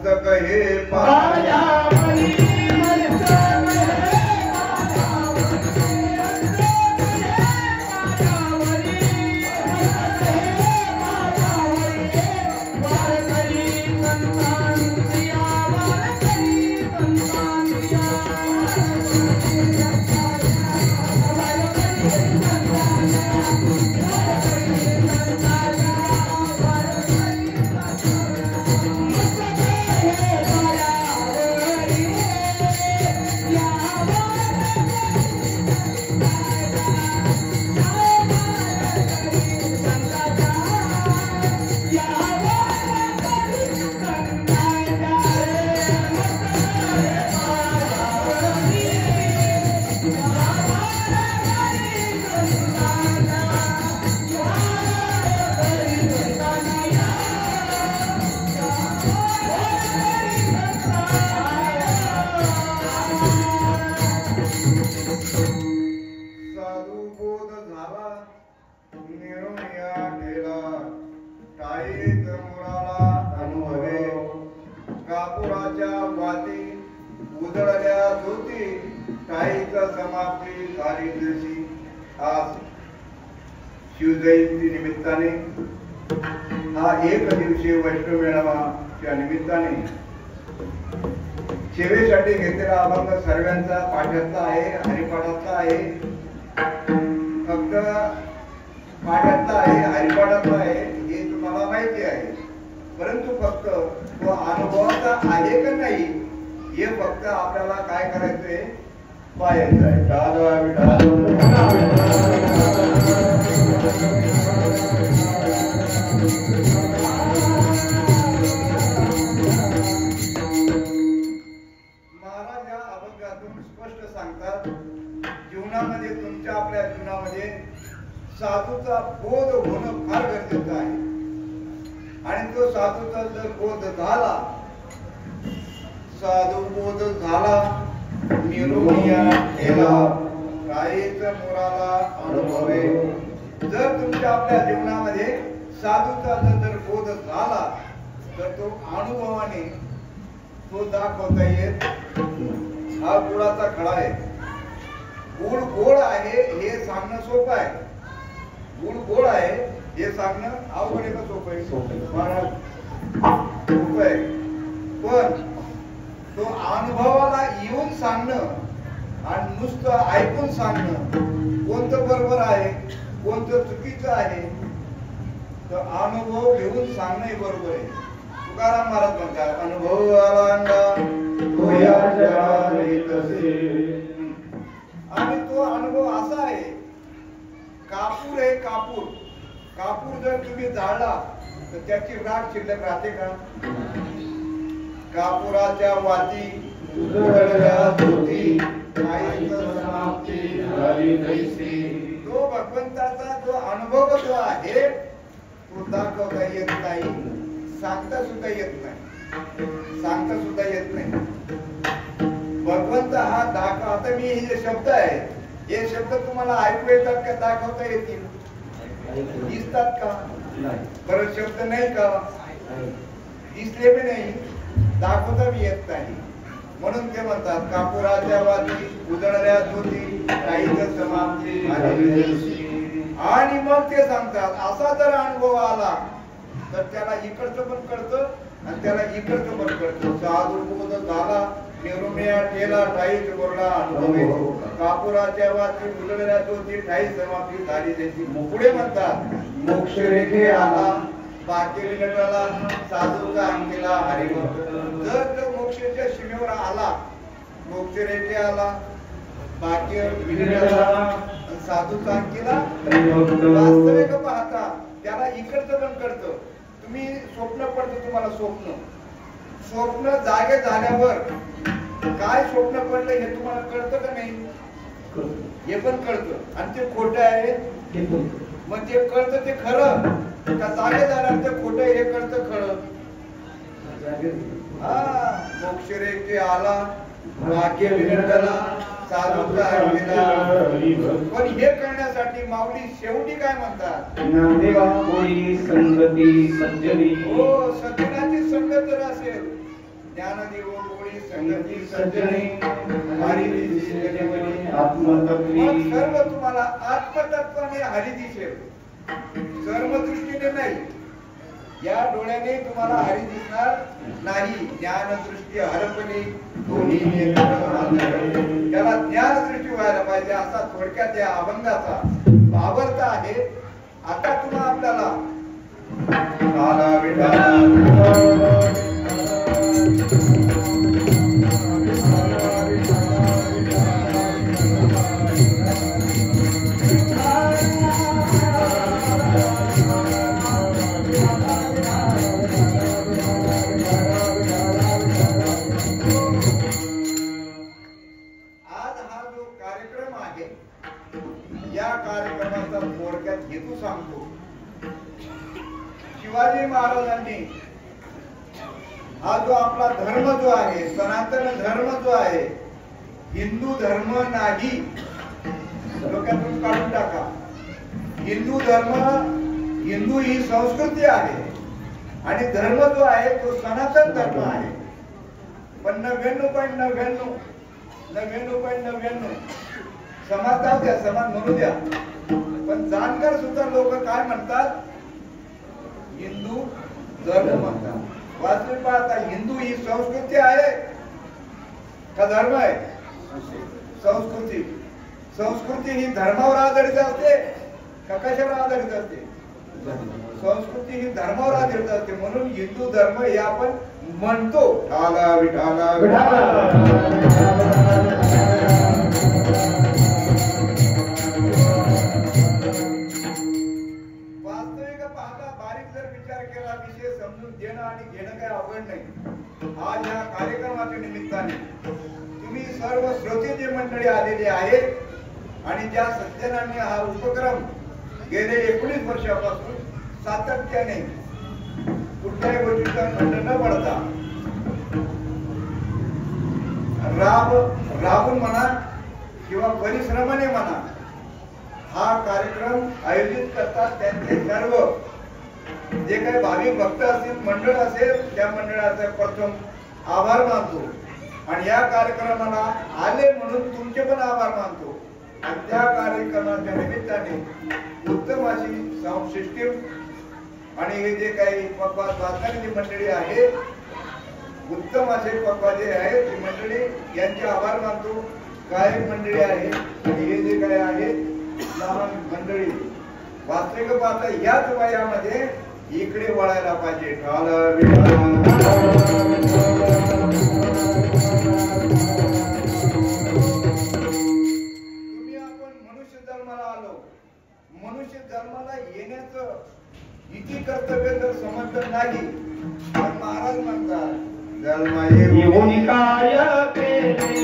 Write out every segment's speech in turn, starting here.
मस्तक हे पायावरी शिवजयंती निमित्ताने हा एक दिवसीय वैष्णव मेळावाच्या निमित्ताने सेवेसाठी घेतलेला अभंग सर्वांचा पाठाचा आहे, हरिपाठाचा आहे, फक्त पाठाचा आहे, हरिपाठाचा आहे हे तुम्हाला माहिती आहे, परंतु फक्त तो अनुभवाचा आहे का नाही हे फक्त आपल्याला काय करायचंय पाहायचं आहे. महाराज या अभंगातून स्पष्ट सांगतात जीवनामध्ये तुमच्या आपल्या जीवनामध्ये साधूचा बोध होणं फार गरजेचं आहे आणि तो साधूचा जर बोध झाला, साधू बोध झाला निरोनिया ठेला काहीच मोराला अनुभवे. जर तुमच्या आपल्या जीवनामध्ये साधूचा जर बोध झाला तर तो अनुभवाने तो दाखवता येत. हा गुळाचा खडा आहे. गुळ गोड आहे हे सांगणं सोपं आहे. गुळ गोड आहे हे सांगणं अवघड आहे का सोपं आहे? सोपं आहे. पण तो अनुभवाला येऊन सांगणं आणि नुसतं ऐकून सांगणं कोणतं बरोबर आहे कोणतं चुकीचं आहे तर अनुभव घेऊन सांगणं बरोबर आहे. तुकाराम महाराज म्हणतात अनुभव आला आणि तो अनुभव असा आहे. कापूर आहे, कापूर कापूर जर तुम्ही जाळला तर त्याची राख शिल्लक राहते का? कापुराच्या वाती तो भगवंताचा जो अनुभव जो आहे तो दाखवता येत नाही, सांगता सुद्धा येत नाही, सांगता सुद्धा येत नाही. भगवंत हा दाखव. आता मी हे जे शब्द आहे हे शब्द तुम्हाला ऐकू येतात का? दाखवता येतील? दिसतात का? बरं शब्द नाही का? दिसले बी नाही, दाखवता बी येत नाही. म्हणून ते म्हणतात कापुराच्या वाती उजळल्या ज्योती काहीच समाप्ती. आणि मग ते सांगतात असा जर अनुभव आला तर त्याला इकडचं पण कळतं आणि त्याला इकडचं पण कळतं. साधू बोध झाला निरुनिया ठेला ठाईच बोलला अनुभव. कापुराच्या वाती उजळल्या ज्योती ठाई समाप्ती झाली त्याची. पुढे म्हणतात मोक्ष रेखे आला बाकी विनटाला साधूचा अंगीला हरिभक्त. जर तो मोक्षाच्या सीमेवर आला, मोक्ष रेखे आला बाकी विनटाला साधूचा अंगीला वास्तविक पाहता त्याला इकडचं पण कळतं. तुम्ही स्वप्न पडतं, तुम्हाला स्वप्न जागे झाल्यावर काय स्वप्न पडलं हे तुम्हाला कळतं का नाही? हे पण कळतं आणि ते खोटं आहे मग ते कळतं ते खरं का जागे झाल्यावर ते खोटं हे कळतं खरं. मोक्ष रेखे आला भाग्य विनंदला साधूचा अंगीला. पण हे करण्यासाठी माऊली शेवटी काय म्हणतात? नामदेवा होई संगती सज्जनी. हो, सज्जनाची संगत जर असेल ज्ञानदेव कोळी संगती सज्जनी हरिदिशी जगमनी आत्मतत्वी मग सर्व तुम्हाला आत्मतत्वाने हरी दिसेल, कर्मदृष्टीने नाही. या डोळ्याने तुम्हाला हरी दिसणार नाही. ज्ञानदृष्टी हरपणे दोन्ही त्याला ज्ञानदृष्टी व्हायला पाहिजे असा थोडक्यात या अभंगाचा भावार्थ आहे. आता तुम्हा आपल्याला हेतू सांगतो. शिवाजी महाराजांनी हा जो आपला धर्म जो आहे, सनातन धर्म जो आहे, हिंदू धर्म नाही, डोक्यातून काढून टाका. हिंदू धर्म, हिंदू ही संस्कृती आहे आणि धर्म जो आहे तो सनातन धर्म आहे. पण 99.99 समाज जाऊ द्या, समाज म्हणू द्या, पण जाणकार सुद्धा लोक काय म्हणतात, हिंदू धर्म म्हणतात. वास्तविक पाहता हिंदू ही संस्कृती आहे का धर्म आहे? संस्कृती. संस्कृती ही धर्मावर आधारित असते का कशावर आधारित असते? संस्कृती ही धर्मावर आधारित असते. म्हणून हिंदू धर्म हे आपण म्हणतो. ठाला विठाला समजून देणं आणि घेणं काही अवघड नाही. आज या कार्यक्रमाच्या निमित्ताने तुम्ही सर्व श्रोते मंडळी आलेली आहेत आणि ज्या सज्जनांनी हा उपक्रम गेले 19 वर्षापासून सातत्याने कुठल्याही गोष्टीचा खंड न पडता राबून म्हणा किंवा परिश्रमाने म्हणा हा कार्यक्रम आयोजित करतात, त्यांचे सर्व जे काही भाविक भक्त असतील, मंडळ असेल, त्या मंडळाचा प्रथम आभार मानतो. आणि या कार्यक्रमाला आले म्हणून तुमचे पण आभार मानतो. आणि त्या कार्यक्रमाच्या निमित्ताने उत्तम अशी साऊंड सिस्टीम आणि हे जे काही पक्वाद वाजणारी जी मंडळी आहे, उत्तम असे पक्वादे आहेत ती मंडळी, यांचे आभार मानतो. गायक मंडळी आहे आणि हे जे काही आहे लहान मंडळी, वास्तविक पाहता याच वयामध्ये इकडे वळायला पाहिजे. तुम्ही आपण मनुष्य जन्माला आलो, मनुष्य जन्माला येण्याचं इति कर्तव्य जर समजलं नाही तर महाराज म्हणतात जन्म येऊन काय केले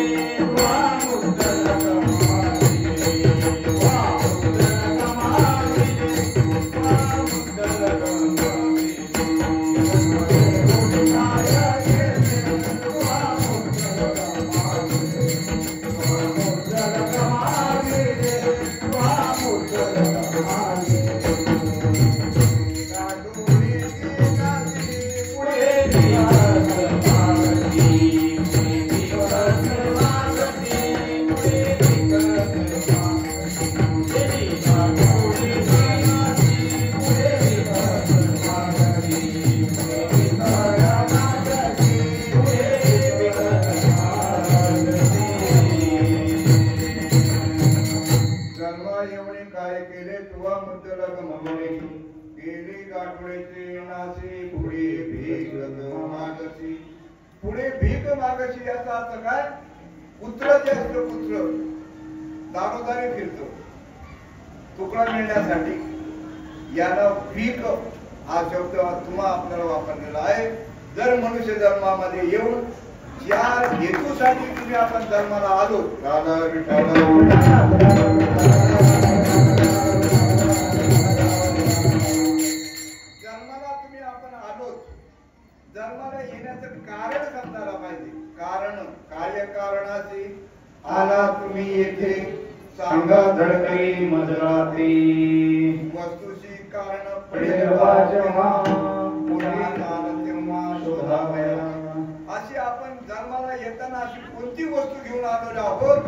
पुढे भीक मागाशी. याचा अर्थ काय? पुत्र जे असतं, पुत्र दारोदारी फिरतो तुकडा मिळण्यासाठी. याला भीक हा शब्द तुम्हा आपल्याला वापरलेला आहे. जर मनुष्य जन्मामध्ये येऊन ज्या हेतूसाठी तुम्ही आपण जन्माला आलो, जन्माला तुम्ही आपण आलो, जन्माला येण्याचं कारण समजायला पाहिजे. कारण कार्यकारणाचे आला तुम्ही येथे, सांगा धडकली मजराती. वस्तूची कारण पडेल जेव्हा, पुढे काल तेव्हा शोधावया. अशी येताना अशी कोणती वस्तू घेऊन आलेलो आहोत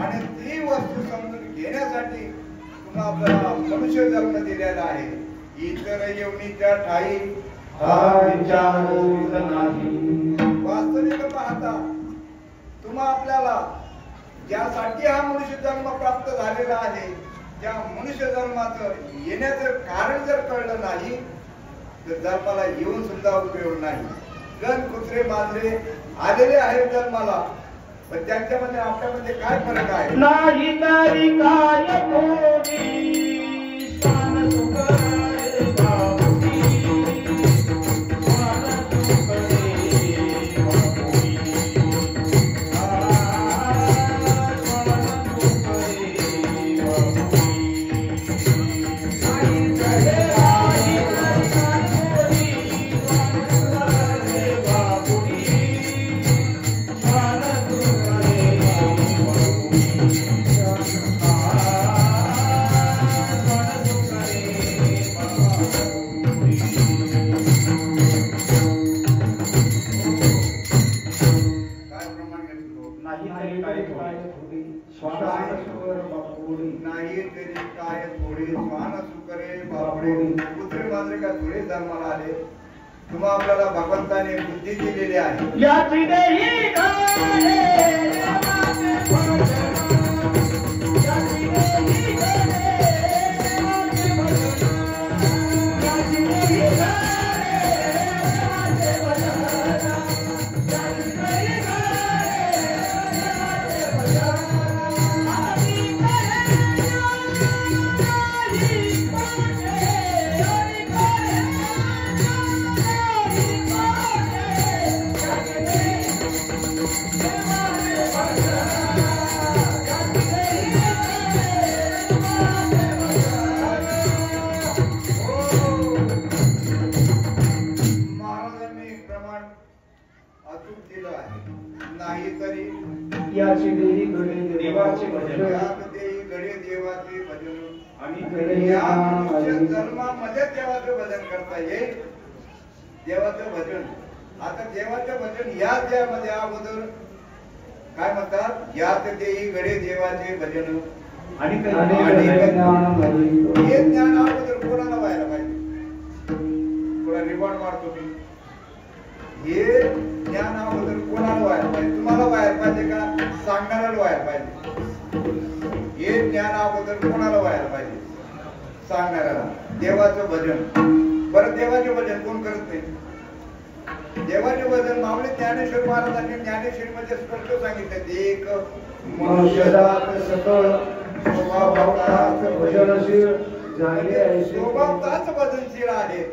आणि ती वस्तू समजून घेण्यासाठी पुन्हा आपल्याला मनुष्य जन्म दिलेला आहे. इतर येवणीच्या ठाई वास्तविक पाहता तुम्हा आपल्याला ज्यासाठी हा मनुष्य जन्म प्राप्त झालेला आहे त्या मनुष्य जन्माचं येण्याचं कारण जर कळलं नाही तर जन्माला येऊन सुद्धा उपयोग नाही. गण कुत्रे मांजरे आलेले आहेत जन्माला, पण त्यांच्यामध्ये आपल्यामध्ये काय फरक आहे? नाही तरी काय कोणी शान सुखाय नाही तरी काय थोडे स्वान सुकरे बापडे कुत्रे मांजरे का थोडे जन्माला आले. तुम्हा आपल्याला भगवंताने बुद्धी दिलेली आहे. याची देही नाही तरी याची देही घडे देवाचे भजन घडे देवाचे भजन आणि या मनुष्य जन्मामध्ये देवाचं भजन करता येईल. देवाचं भजन आता देवाचं भजन या देवामध्ये अगोदर काय म्हणतात? यात देही घडे देवाचे भजन आणि हे ज्ञान अगोदर कोणाला व्हायला पाहिजे? थोडा रिवॉर्ड मारतो मी. हे ज्ञान अगोदर कोणाला व्हायला पाहिजे? तुम्हाला व्हायला पाहिजे का सांगणाऱ्याला व्हायला पाहिजे? हे ज्ञान अगोदर कोणाला व्हायला पाहिजे? सांगणाऱ्याला. देवाचं भजन. बरं देवाचे भजन कोण करत नाही? देवाचे भजन माऊली ज्ञानेश्वर महाराजांनी ज्ञानेश्वरी मध्ये स्पष्ट सांगितलं. एक मनुष्यजात सकळ स्वभावताच भजनशील झाले आहे. स्वभावताच भजनशील आहे.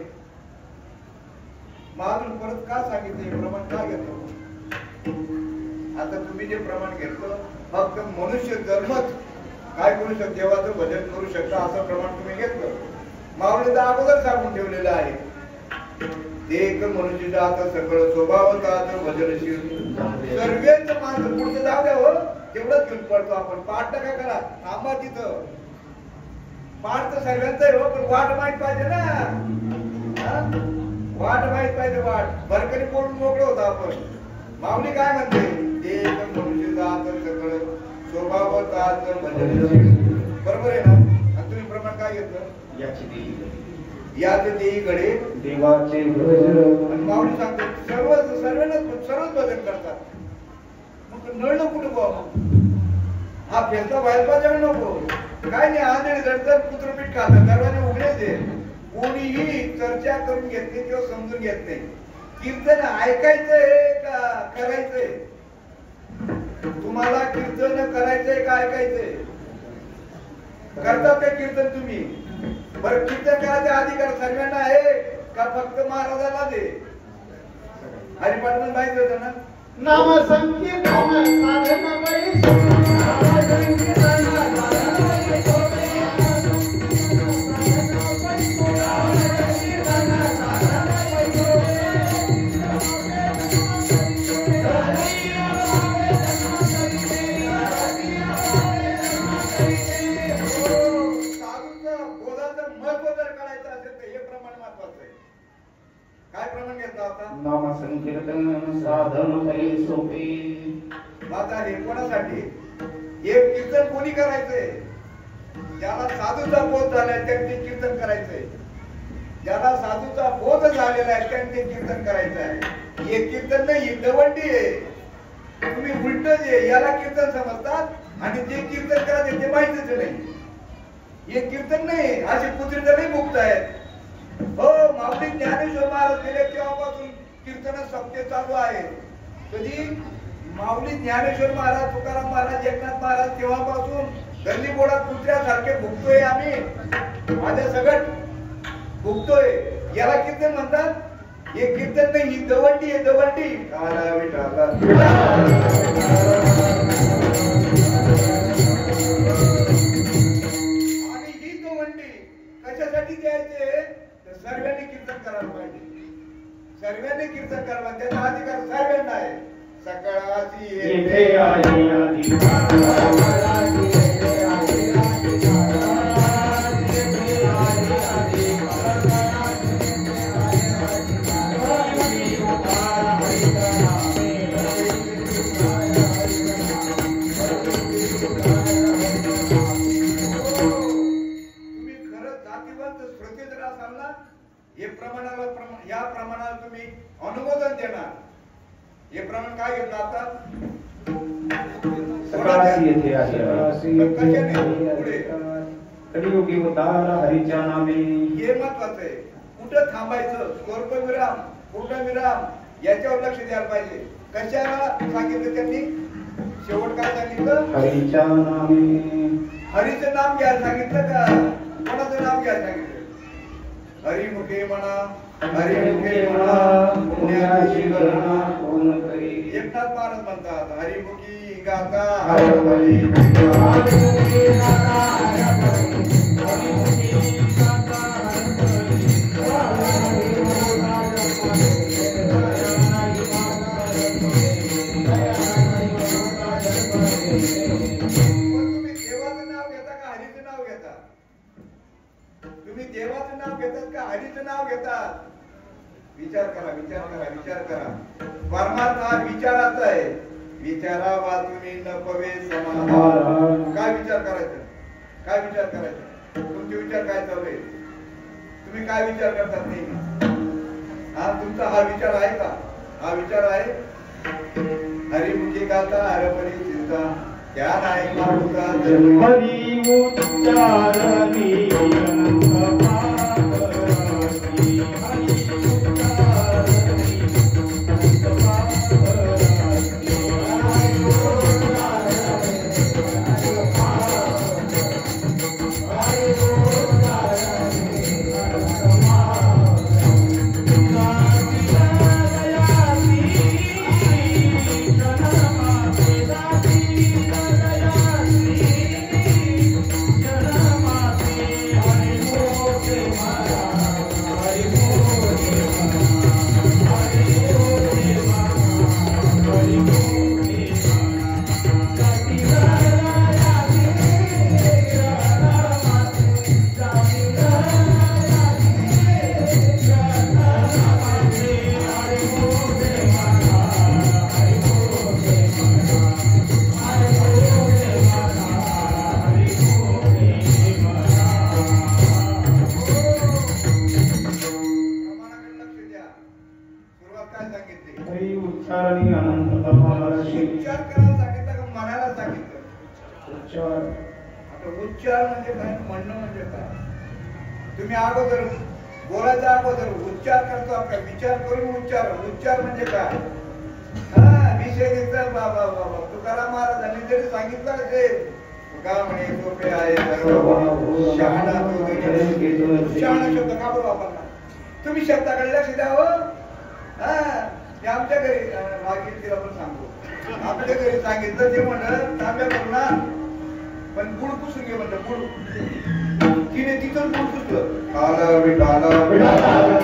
मागून परत का सांगितले? प्रमाण का घेतलं? आता तुम्ही जे प्रमाण घेतलं फक्त मनुष्य जन्मच काय करू शकतो? देवाचं भजन करू शकता असं प्रमाण तुम्ही घेतलं. माऊलीचा अगोदर सांगून ठेवलेलं आहे. एक मनुष्य जात सगळं स्वभावताच भजनशील सर्वेच माणसं पुढचं जाऊ द्या हो. तेवढंच घेऊन पडतो आपण. पाठ नका करा, थांबा तिथं. पाठ तर सर्वांचं आहे हो, पण वाट माहित पाहिजे ना. वाट माहित पाहिजे. वाट भरकरी बोलून मोकळं होतं आपण. माऊली काय म्हणते? एक मनुष्य जात सगळं स्वभावताच भजनशील. बरोबर आहे ना? आणि तुम्ही प्रमाण काय घेतलं? याच देही घडे देवाचे भजन. आणि माऊली सांगते सर्वच भजन करतात. मग नळलं कुठं बाबा? हा फेलता व्हायला पाहिजे नको. काय नाही आंधळी जडतर पुत्रपीठ खातात. दरवाजे उघडेच आहे. कोणीही चर्चा करून घेत नाही किंवा समजून घेत नाही. कीर्तन ऐकायचंय का करायचंय? तुम्हाला कीर्तन करायचंय का ऐकायचंय? करतात का कीर्तन तुम्ही? बरं कीर्तन करायचा अधिकार सर्वांना आहे का फक्त महाराजाला दे? हरिपाठ माहिती होतं ना? नाम संकीर्तन साधन काय प्रमाण घेतला होता? नाम संकीर्तन साधन काही सोपे. माझा हे कोणासाठी? एक कीर्तन कोणी करायचंय? ज्याला साधूचा बोध झालाय त्यांनी कीर्तन करायचंय. ज्याला साधूचा बोध झालेला आहे त्यांनी कीर्तन करायचं आहे. हे कीर्तन नाही, दवंडी आहे. तुम्ही उलट जे याला कीर्तन समजतात आणि जे कीर्तन करायचे ते माहितीच नाही. हे कीर्तन नाही, असे पुत्रीतरी मुक्त आहेत. हो, माऊली ज्ञानेश्वर महाराज गेले तेव्हापासून कीर्तन सप्ते चालू आहे. कधी माऊली ज्ञानेश्वर महाराज, तुकाराम महाराज, एकनाथ महाराज तेव्हापासून गल्ली बोडात कुत्र्यासारखे भुगतोय आम्ही. माझ्या सगळं भुगतोय. याला कीर्तन म्हणतात. हे कीर्तन नाही, ही दवंडी आहे, दवंडी. काला विठाला आणि ही दवंडी कशासाठी द्यायचे? तर सर्वांनी कीर्तन करायला पाहिजे. सर्वांनी कीर्तन करायला, त्याचा अधिकार सर्वांना आहे. सकाळची येथे आधी आधी या प्रमाणाला तुम्ही अनुमोदन देणार. हे प्रमाण काय घेतलं आता? सकाळी येथे आहे पुढे कलियुगी उतार हरीच्या नामे. हे महत्वाचं आहे. कुठं थांबायचं? स्वल्पविराम, पूर्णविराम याच्यावर लक्ष द्यायला पाहिजे. कशाला सांगितलं त्यांनी? शेवट काय सांगितलं? हरीच्या नामे. हरीचं नाम घ्यायला सांगितलं का? कोणाचं नाम घ्यायला सांगितलं? हरिमुखे म्हणा, हरिमुखे म्हणा पुण्याची गणना कोण करी. एकनाथ महाराज म्हणतात हरिमुखी गाता हरपली, हरिमुखी गाता हरपली, हरिमुखी गाता हरपली. तुम्ही देवाचं नाव घेता का हरीचं नाव घेता? तुम्ही देवाचं नाव घेतात का हरीचं नाव घेतात? विचार करा, विचार करा, विचार करा. परमार्थ हा विचाराचा आहे. विचारावा तुम्ही नपवे समाधान. काय विचार करायचं? काय विचार करायचा? तुमचे विचार काय चालू आहे? तुम्ही काय विचार करतात? नाही हा तुमचा हा विचार आहे का? हा विचार आहे. हरिमुखी गाता हरपली चिंता क्या नाही मारुता हरी उच्चारणी उच्चार म्हणजे काय? म्हणणं म्हणजे काय? तुम्ही अगोदर बोलायच्या अगोदर उच्चार करतो आपण. विचार करून उच्चार. उच्चार म्हणजे काय? विषय घेतला बाबा बाबा तुकाराम महाराजांनी जरी सांगितलं असेल का म्हणे सोपे आहे शहाणा शब्द का बोला वापरला? तुम्ही शब्दाकडे लक्ष द्यावं. ते आमच्या घरी मागील तिला पण सांगतो. आमच्या घरी सांगितलं ते म्हणत तांब्या करून पण गुळ पुसून घे म्हणलं. गुळ तिने तिथून गुळ पुसलं. काला विठाला पुराणे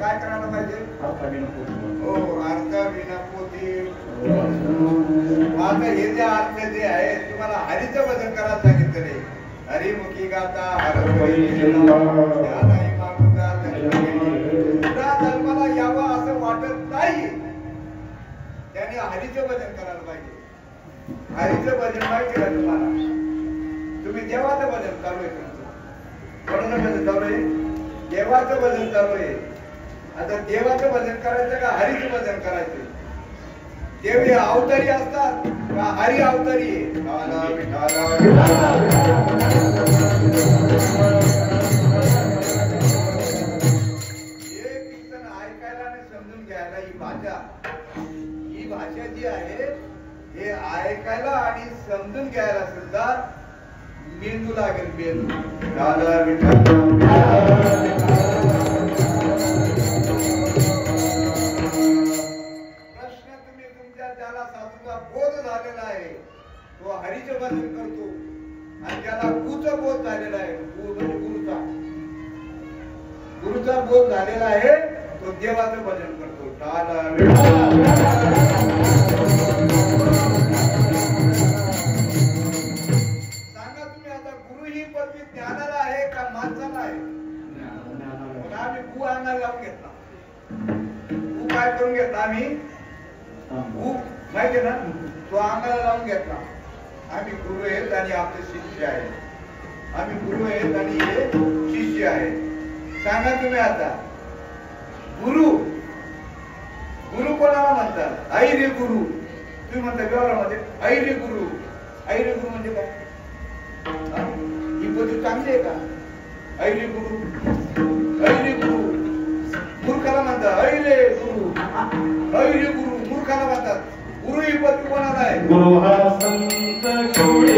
काय करायला पाहिजे? हो, अर्था विना पोथी. आता हे जे अर्थ जे आहे तुम्हाला हरीचं भजन करायला सांगितलं. हरिमुखी गाता धर्माला यावं असं वाटत नाही. त्याने हरीचं भजन करायला पाहिजे. हरीचं भजन माहिती का तुम्हाला? तुम्ही देवाचं भजन चालू आहे तुमचं. कोणाचं भजन चालू आहे? देवाचं भजन चालू आहे. आता देवाचं भजन करायचं का हरीचं भजन करायचं? देव हे अवतारी असतात का हरी अवतारी आहे? समजून घ्यायला ही भाषा जी आहे हे ऐकायला आणि समजून घ्यायला सुद्धा मेंदू लागेल. मेंदू प्रश्न तुम्ही तुमच्या ज्याला साधूचा बोध झालेला आहे तो हरीचं भजन करतो आणि ज्याला गुचा बोध झालेला आहे गुरुचा बोध झालेला आहे तो देवाचं भजन करतो. सांगा तुम्ही आता गुरु ही पदवी ज्ञानाला आहे का माणसाला आहे? आम्ही गु अंगाला लावून घेतला. गु काय करून घेतला आम्ही? गु माहिती ना, तो अंगाला लावून घेतला. आम्ही गुरु आहेत आणि आमचे शिष्य आहेत. आम्ही गुरु आहेत आणि हे शिष्य आहेत. सांगा तुम्ही आता गुरु गुरु कोणाला म्हणतात? आई रे गुरु. तुम्ही म्हणता व्यवहारामध्ये आई रे गुरु. आई रे गुरु म्हणजे काय? ही पद्धत चांगली आहे का? आई रे गुरु. आई रे गुरु मूर्खाला म्हणतात आई रे गुरु. आई रे गुरु मूर्खाला म्हणतात. गुरु ही पद्धत कोणाला आहे? गुरु हा संत कोळे.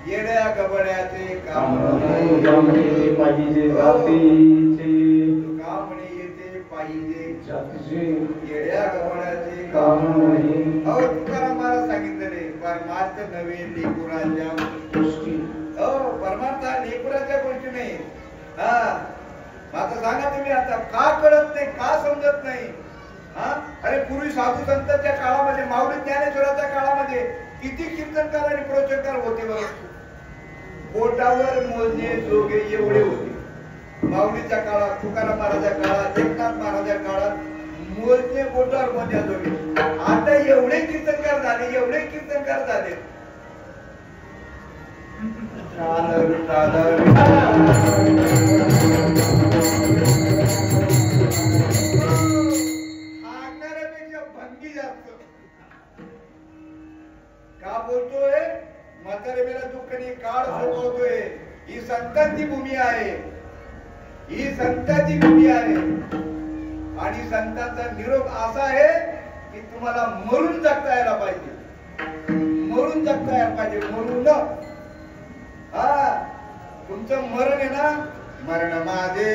येड्या गबड्याचे काम जमणे पाहिजे जातीचे काम येते पाहिजे जातीचे येड्या गबड्याचे काम नाही अहो तुकाराम महाराज सांगितलेले परमार्थ नवे लेकुराच्या गोष्टी परमार्थ लेकुराच्या गोष्टी नाही. हा आता सांगा तुम्ही आता का कळत नाही का समजत नाही. हा अरे पूर्वी साधू संतांच्या काळामध्ये माऊली ज्ञानेश्वराच्या काळामध्ये किती कीर्तनकार आणि प्रवचनकार होते बरं. बोटावर मोजणे जोगे एवढे होते माऊलीच्या काळात, तुकाराम महाराजाच्या काळात, एकनाथ महाराजाच्या काळात मोजणे बोटावर मोजण्या जोगे. आता एवढे कीर्तनकार झाले एवढे कीर्तनकार झाले. सांगणाऱ्यापेक्षा भंगी जास्त. का बोलतोय म्हातारे मेला दुःख नाही काळ सोपवतोय. ही संतांची भूमी आहे, ही संतांची भूमी आहे. आणि संतांचा निरोप असा आहे की तुम्हाला मरून जगता यायला पाहिजे, मरून जगता यायला पाहिजे, मरून न. हा तुमचं मरण आहे ना, मरण माझे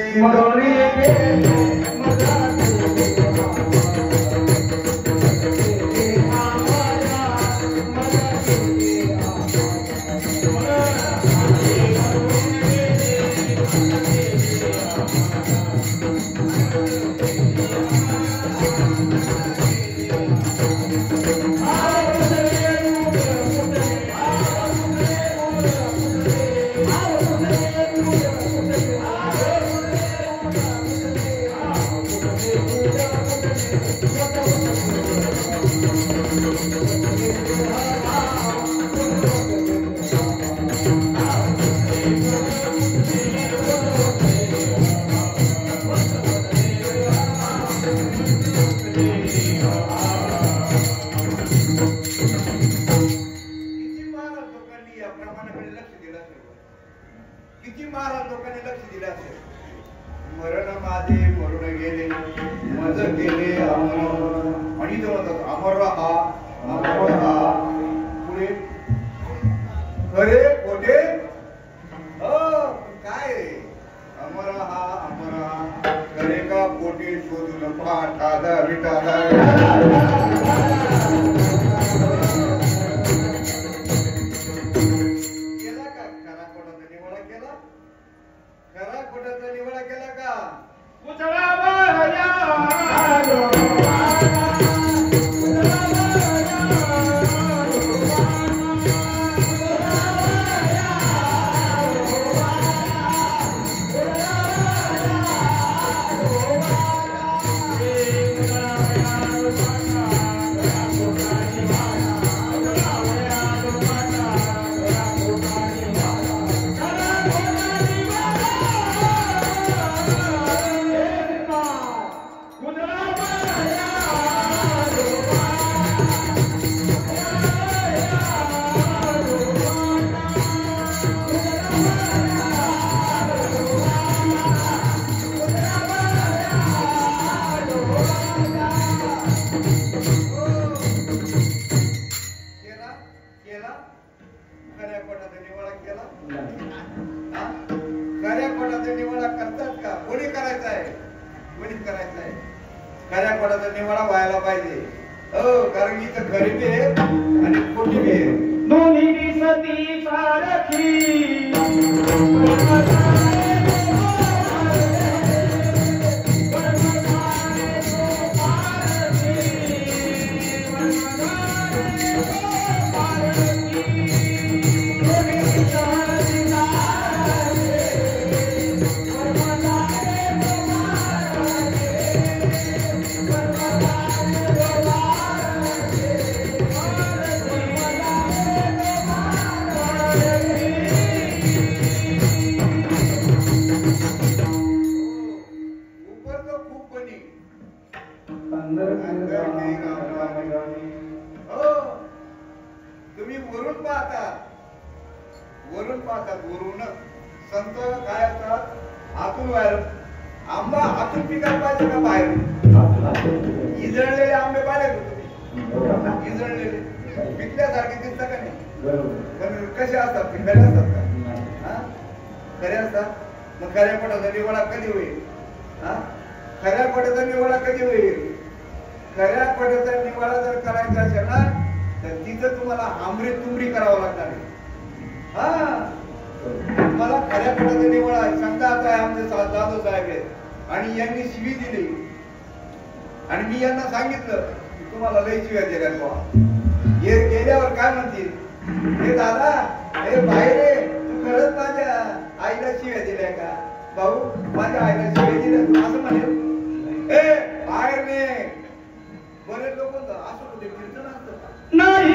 इजळलेले आंबे पाहिले का तुम्ही? इजळलेले पिकल्यासारखे दिसतात का नाही? पण कशा असतात ते खरे असतात का? खरे असतात. मग खऱ्या पोटाचा निवाडा कधी होईल? खऱ्या पोटाचा निवाडा कधी होईल? खऱ्या पोटाचा निवाडा जर करायचा असेल ना तर तिथं तुम्हाला आमरी तुमरी करावं लागणार आहे. तुम्हाला खऱ्या पोटाचा निवाडा समजा आता आमचे जाधव साहेब आहेत आणि यांनी शिवी दिली आणि मी यांना सांगितलं की तुम्हाला लई शिव्या दिल्या बाबा. हे गेल्यावर काय म्हणतील? हे दादा हे बाहेर रे, तू खरंच माझ्या आईला शिव्या दिल्या का? भाऊ माझ्या आईला शिव्या दिल्या असं म्हणेल. ए बाहेर ने बरेच लोक असं होते कीर्तन असतं नाही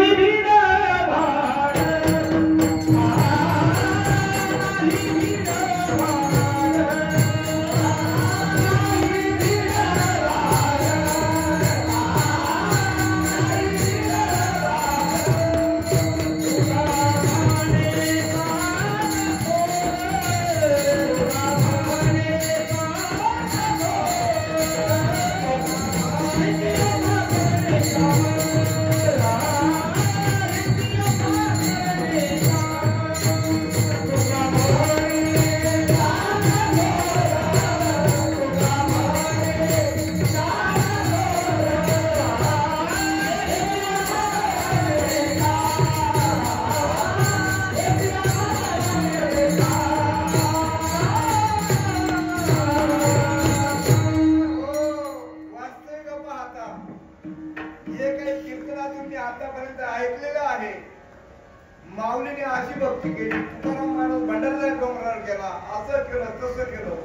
माऊलीने अशी भक्ती केली. तुकाराम महाराज भंडारदरा डोंगरावर गेला, असं केलं तसं केलं.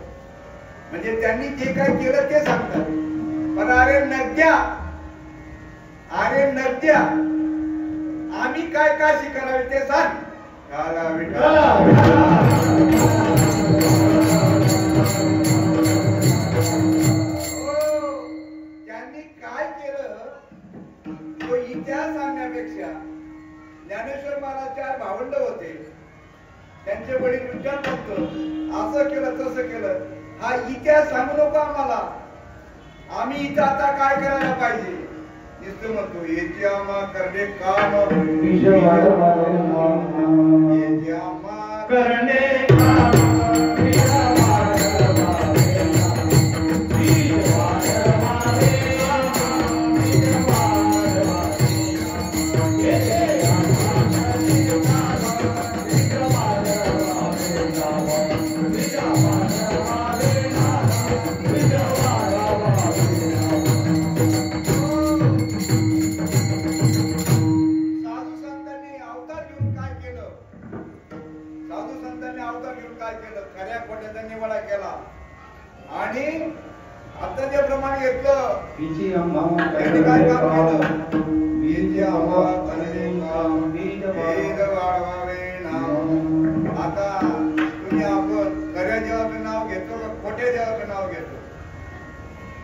म्हणजे त्यांनी जे काय केलं ते सांगतात. पण अरे नद्या आम्ही काय काशी करावी ते सांग. त्यांनी काय केलं तो इतिहास सांगण्यापेक्षा ज्ञानेश्वर महाराज 4 भावंड होते. त्यांचे वडील विचार करतो असं केलं तसं केलं. हा इतिहास सांगू नको आम्हाला. आम्ही इथं आता काय करायला पाहिजे नुसतं म्हणतो येते आम्हा करणे काम येते आम्हा करणे काम आणि आता ज्याप्रमाणे घेतलं बीजी अम्मा काय काम केलं. बीजी अम्मा वेद वाढवावे नाव. आता तुम्ही आपण खऱ्या देवाचं नाव घेतो का खोट्या देवाचं नाव घेतो?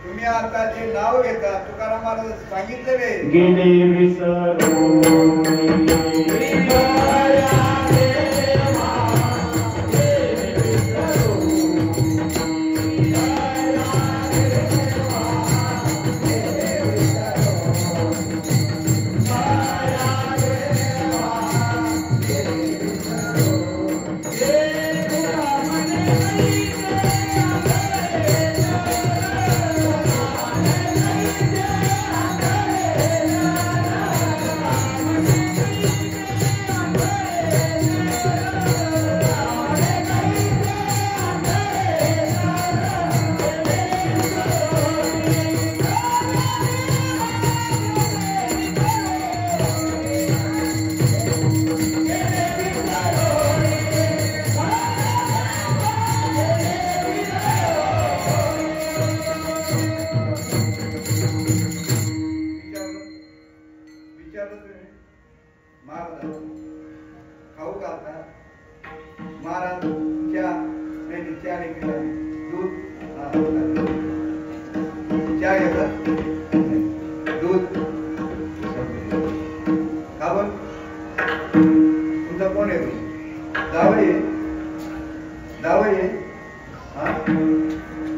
तुम्ही आता जे नाव घेता तुकाराम महाराज सांगितलेले गेले विसरून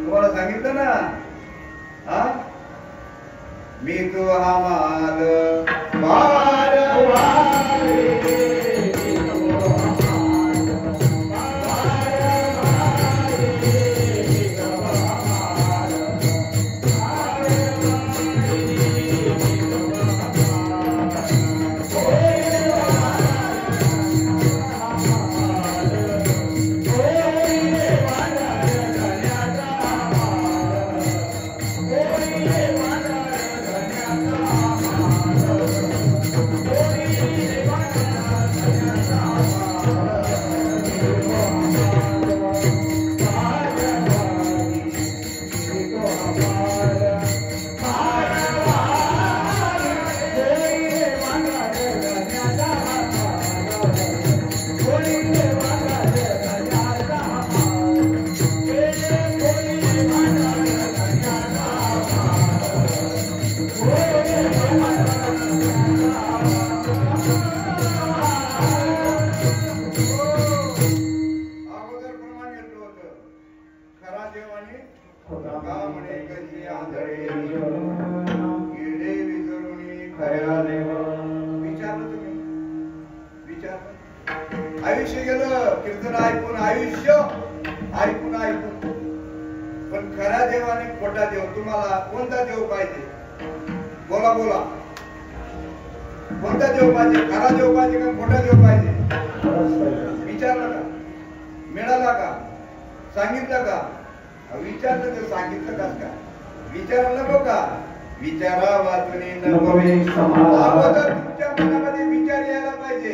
तुम्हाला सांगितलं ना. मी तो हा माल आंधळे येडे विसरुनी खऱ्या देवा. विचारलं तुम्ही? विचारलं? आयुष्य गेलं कीर्तन ऐकून, आयुष्य ऐकून ऐकून. पण खऱ्या देवाने खोटा देव, तुम्हाला कोणता देव पाहिजे? बोला बोला. कोणता देव पाहिजे? खरा देव पाहिजे का खोटा देव पाहिजे? विचारलं का? मिळाला का? सांगितलं का? विचारलं तर सांगितलं का? विचारलं नको का? विचारा वाचणे नकोवे अगोदर तुमच्या मनामध्ये विचार यायला पाहिजे.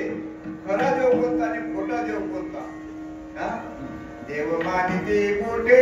खरा देव कोणता आणि खोटा देव कोणता? देव मानिते मोठे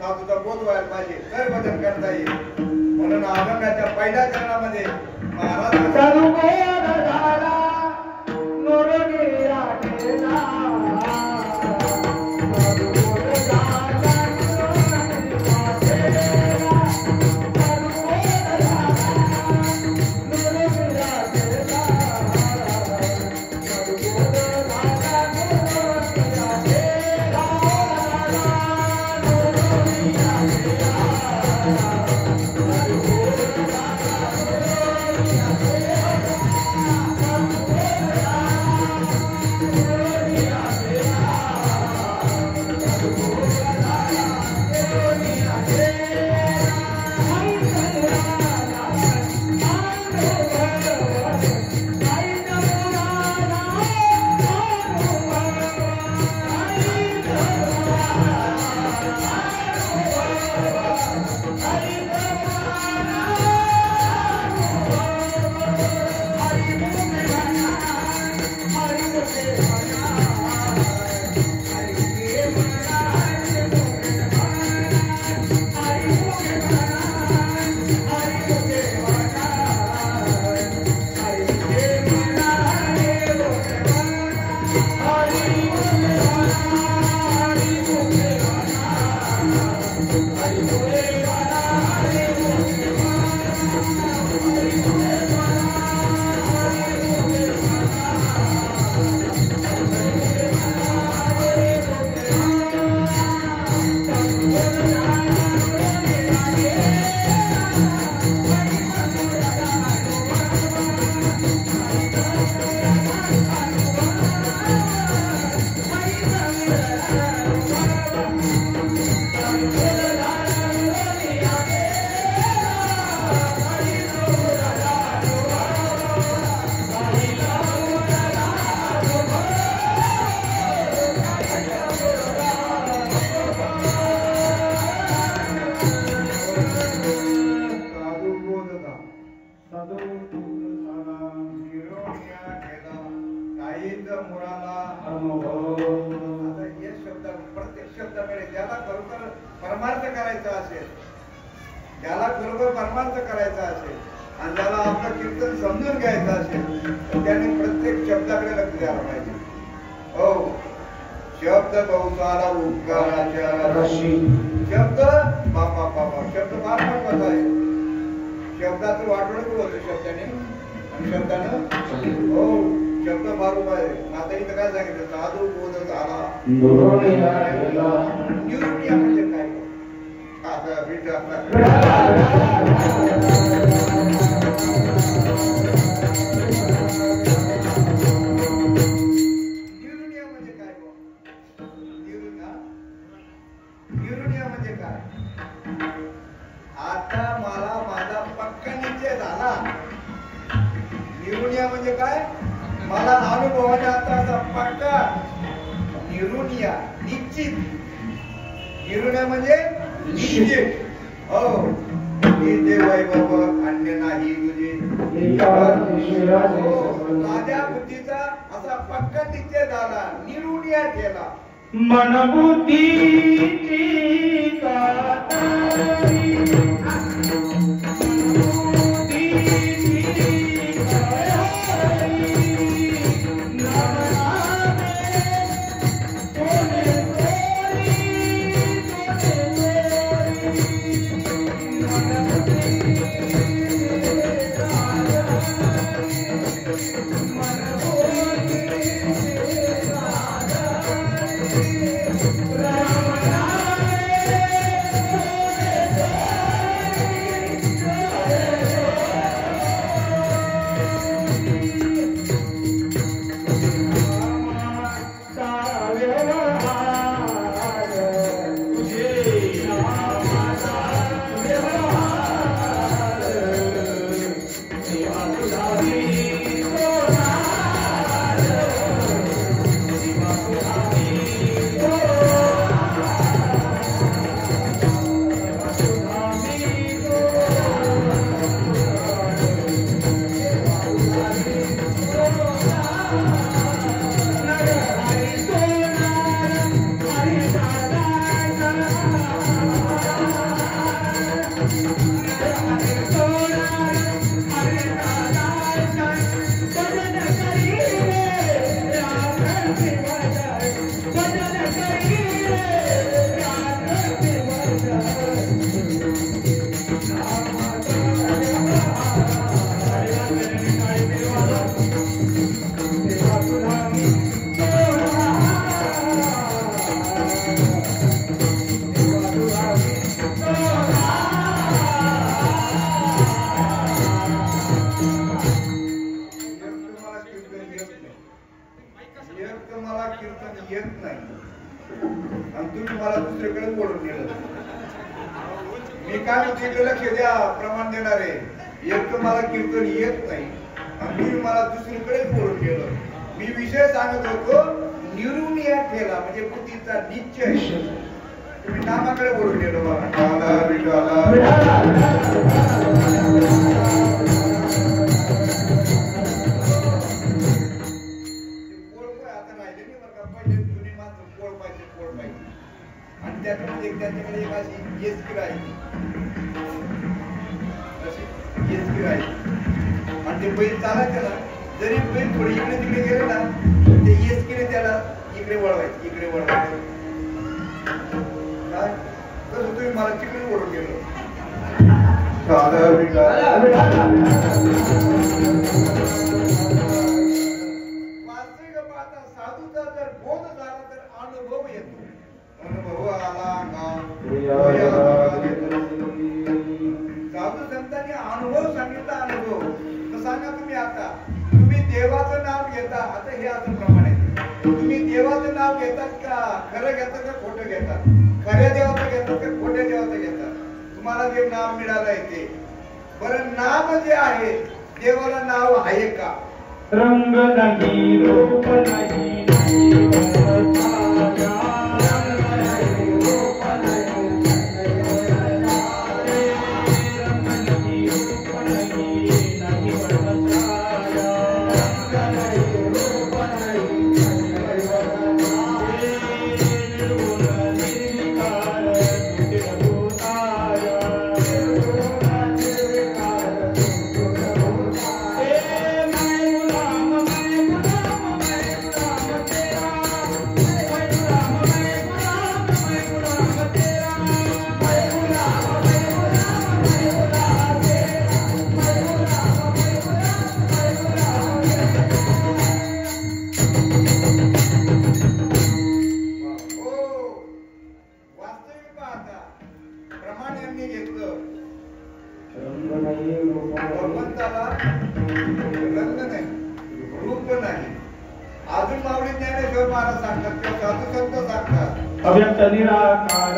साधूचा बोध व्हायला पाहिजे तर भजन करता येईल. म्हणून अभंगाच्या पहिल्या चरणामध्ये परमार्थ करायचा असेल, ज्याला बरोबर परमार्थ करायचा असेल आणि ज्याला आपलं कीर्तन समजून घ्यायचं असेल तर त्याने प्रत्येक शब्दाकडे लक्ष द्यायला पाहिजे. हो, शब्द बहुसारा उपकाराच्या रशी शब्द बापा बाबा शब्द फार महत्वाचा आहे. शब्दाचं वाटोळ होतं शब्दाने आणि शब्दानं हो शब्द फार उभा आहे. आता इथं काय सांगितलं साधू बोध झाला दुरोणीला गेला. निवृत्ती म्हणजे काय आता विचार म्हणजे काय? आता मला माझा पक्का निश्चय झाला. निरुनिया म्हणजे काय? मला अनुभवाने आता पक्का निरुनिया निश्चित. निरुनिया म्हणजे निश्चित. हो मी देव आहे बाबा अन्य नाही तुझे. माझ्या बुद्धीचा असा पक्का निश्चय झाला. निरुनिया केला. मनबुद्धीची कातरी लक्ष द्या. प्रमाण देणारे एक तर मला कीर्तन येत नाही आणि तुम्ही मला दुसरीकडे बोलून गेलं. मी विषय सांगत होतो निरुनिया केला म्हणजे बुद्धीचा निश्चय. तुम्ही नामाकडे बोलून गेलो. आता राहिले नाही बरं का. पहिले जुनी माणसं पोळ पाहिजे आणि त्याच्यामध्ये त्यांच्याकडे एक अशी येसकी राहिली आणि ते बैल चालायचं ना. जरी बैल थोडी इकडे तिकडे गेले ना ते येसकीने त्याला इकडे वळवायचं काय तसं तुम्ही मला तिकडे ओढून गेलो. वास्तविक पाहता साधूचा जर बोध झाला तर अनुभव येतो. अनुभव आला साधू संतांनी अनुभव सांगितला. अनुभव तर सांगा तुम्ही आता तुम्ही देवाचं नाव घेता. आता हे असं प्रमाण आहे. तुम्ही देवाचं नाव घेतात का खरं घेतात का खोटं घेतात? खऱ्या देवाचं घेतात का खोट्या देवाचं घेतात? तुम्हाला जे नाव मिळालं आहे ते बरं नाव जे आहे देवाला नाव आहे का? रंग नाही रूप नाही अजून माऊली ज्ञानेश्वर महाराज सांगतात किंवा साधू संत सांगतात अव्यक्त निराकार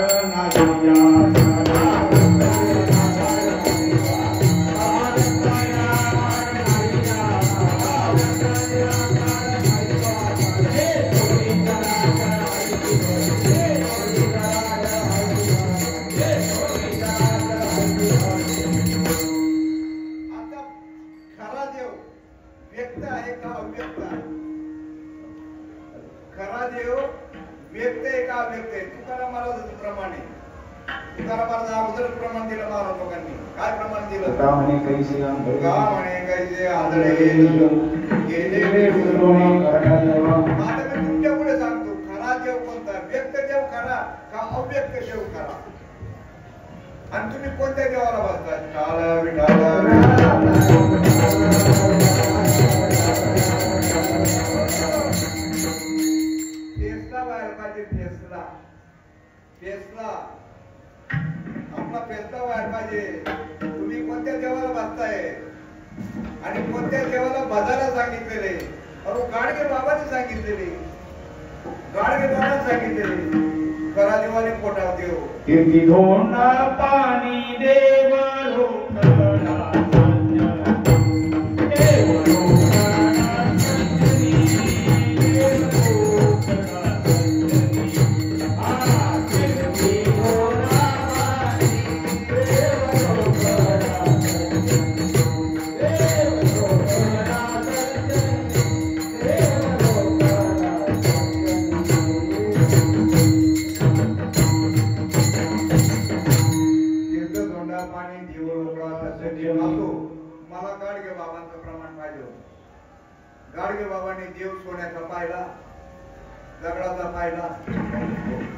आता खरा देव व्यक्त आहे का अव्यक्त आहे? खरा देव व्यक्त आहे का अव्यक्त आहे? तुकाराम महाराजांचं प्रमाण आहे. तुकाराम महाराज अगोदर प्रमाण दिलं महाराज लोकांनी. काय प्रमाण दिलं? का म्हणे कैसे आदळे गेले आता मी तुमच्या पुढे सांगतो खरा देव कोणता? व्यक्त देव खरा का अव्यक्त देव खरा? आणि तुम्ही कोणत्या देवाला बसता? काला विठाला फेसला बाहेर पाहिजे. फेसला आपला फेसला बाहेर पाहिजे. तुम्ही कोणत्या देवाला बसताय आणि कोणत्या देवाला भजायला सांगितलेले? अहो गाडगे बाबांनी सांगितलेले. गाडगे बाबांनी सांगितलेले खरा देवाने पोटात देव कीर्ती धोंडा पाणी देव लोकला मला गाडगे बाबांचं प्रमाण पाहिजे. गाडगे बाबांनी देव सोन्याचा पाहिला, दगडाचा पाहिला.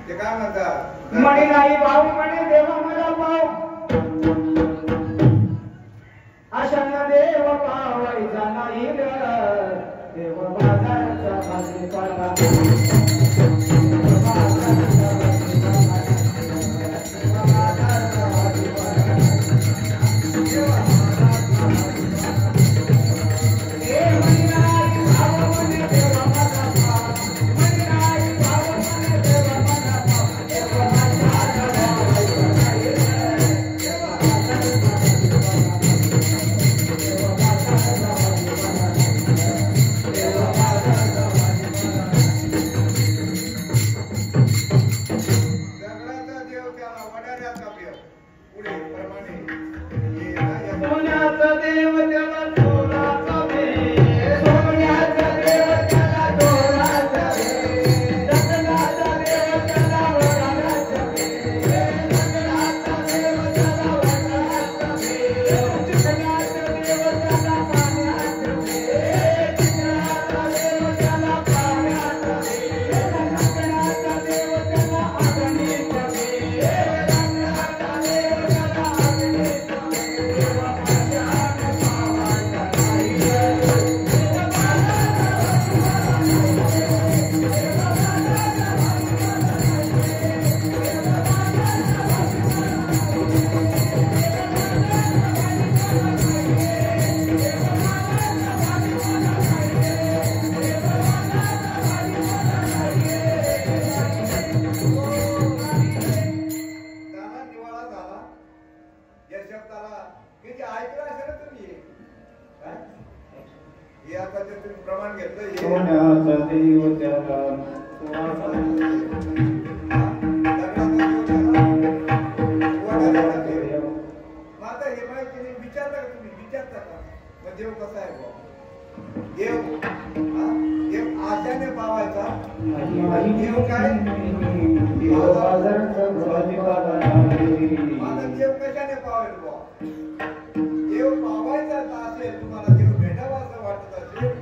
ते काय म्हणतात? म्हणे नाही भाऊ म्हणे देवा मला पाव अशा देव पावायचा नाही ग देव बाजाराचा भाजीपाला प्रमाण घेतलं सोन्याचा देव त्याला आता हे माहिती विचारता का तुम्ही? विचारता का? मग देव कसा आहे भाऊ? देव देव आशाने पावायचा. देव काय? माझा देव कशाने पावेल भाऊ? देव पावायचा असेल, तुम्हाला देव भेटावा असं वाटत असेल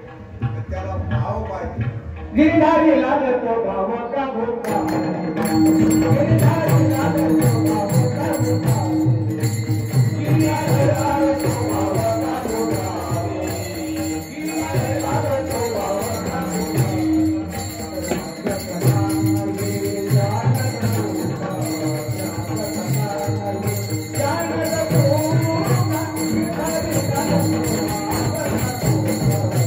तर त्याला भाव पाहिजे. गिरधारी लागतो भाव का भोका गिरधारी लागतो भाव का भोका गिरधारी लागतो भाव का भोका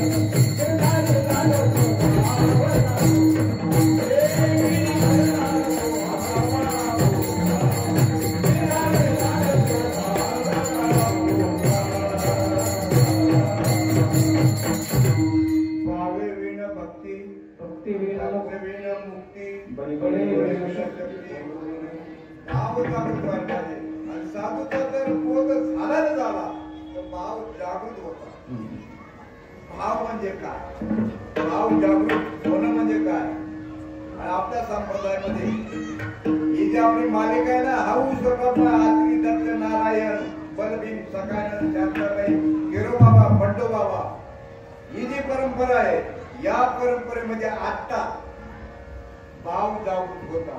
गिरधारी लागतो भाव का भोका मुक्ती भाव जागृत व्हायला पाहिजे आणि साधूचा जर बोध झाला न झाला तर भाव जागृत होता. भाव म्हणजे काय, भाव जागृत होणं म्हणजे काय. आणि आपल्या संप्रदायामध्ये ही जी आपली मालिका आहे ना, हाऊ स्वतः आत्री दत्त नारायण बलभीम सकाळन शांताबाई गिरो बाबा बंडो बाबा, ही जी परंपरा आहे या परंपरेमध्ये आता भाव जागृत होता.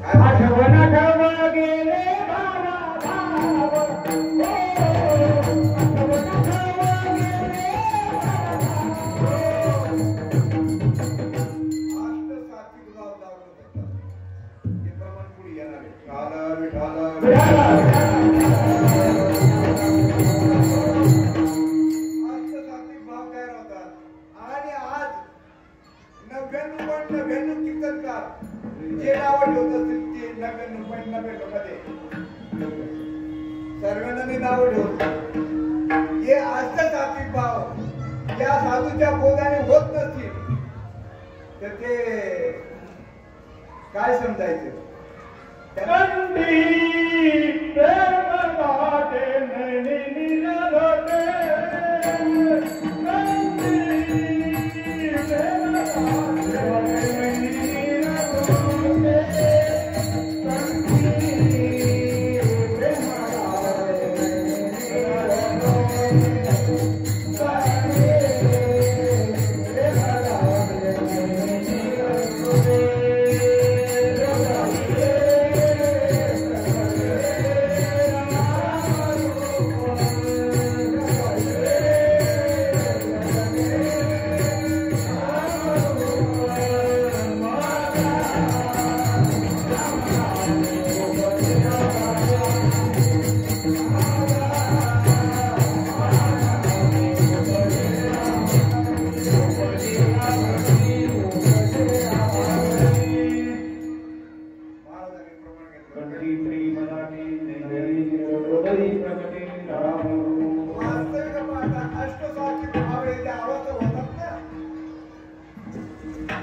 आठवण ठेव गेले बाबा भाव, जे नाव ठेवत असतील ते 99.99 मध्ये सर्वांनी नाव ठेवतात. हे असं सात्विक भाव या साधूच्या बोधाने होत नसतील तर ते काय समजायचं.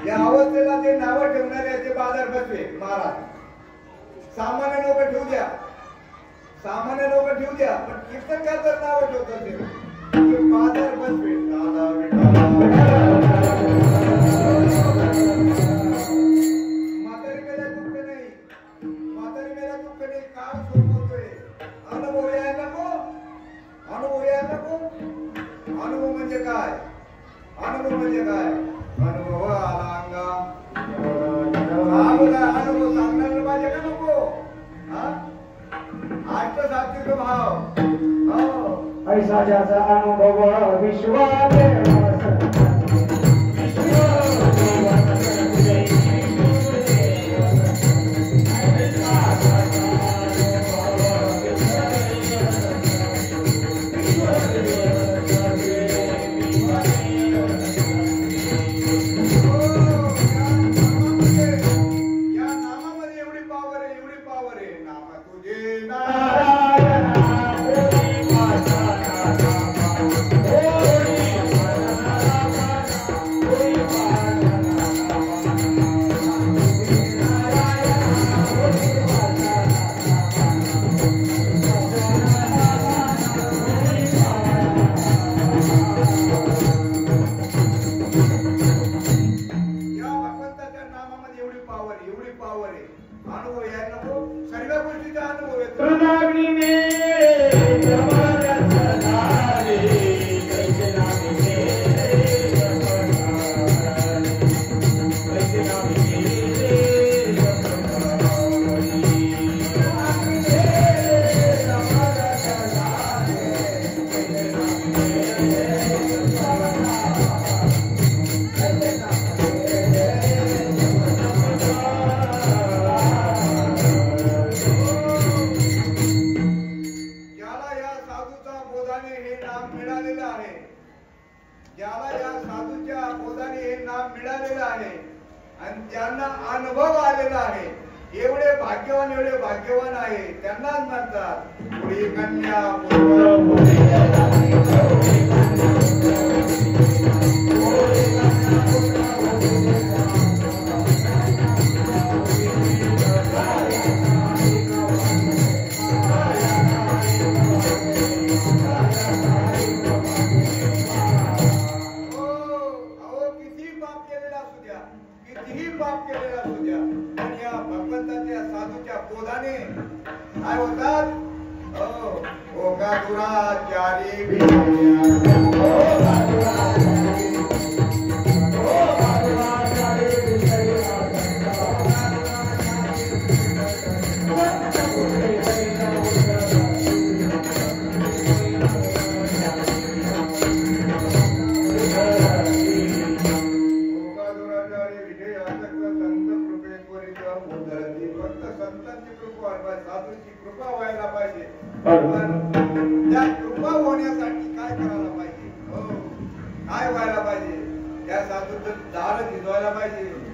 या अवस्थेला ते नाव ठेवणाऱ्याचे बाजार बसवे महाराज. सामान्य लोक ठेवू द्या, सामान्य लोक ठेवू द्या, पण कीर्तनकार जर नाव ठेवत असेल ते बाजार बसवे. म्हातारी मेला दुःख नाही, म्हातारी मेला दुःख नाही. काळ सोडतोय, अनुभव यायला नको, अनुभव यायला नको. अनुभव म्हणजे काय, अनुभव म्हणजे काय. अनुभव आला अंगा अनुभव सांगणार पाहिजे का नको. आष्ट सात्विक भाव ऐसा ज्याचा अनुभव विश्वास ज्याला या साधूच्या बोधाने हे नाम मिळालेलं आहे आणि ज्यांना अनुभव आलेला आहे, एवढे भाग्यवान आहे त्यांनाच म्हणतात पुढे कन्या पुत्र कितीही पाप केलेला असू द्या पण या भगवंताच्या साधूच्या बोधाने काय होतात ओ गादुराचारी साधूची कृपा व्हायला पाहिजे त्या कृपा होण्यासाठी काय करायला पाहिजे काय व्हायला पाहिजे त्या साधूचं दार भिजवायला पाहिजे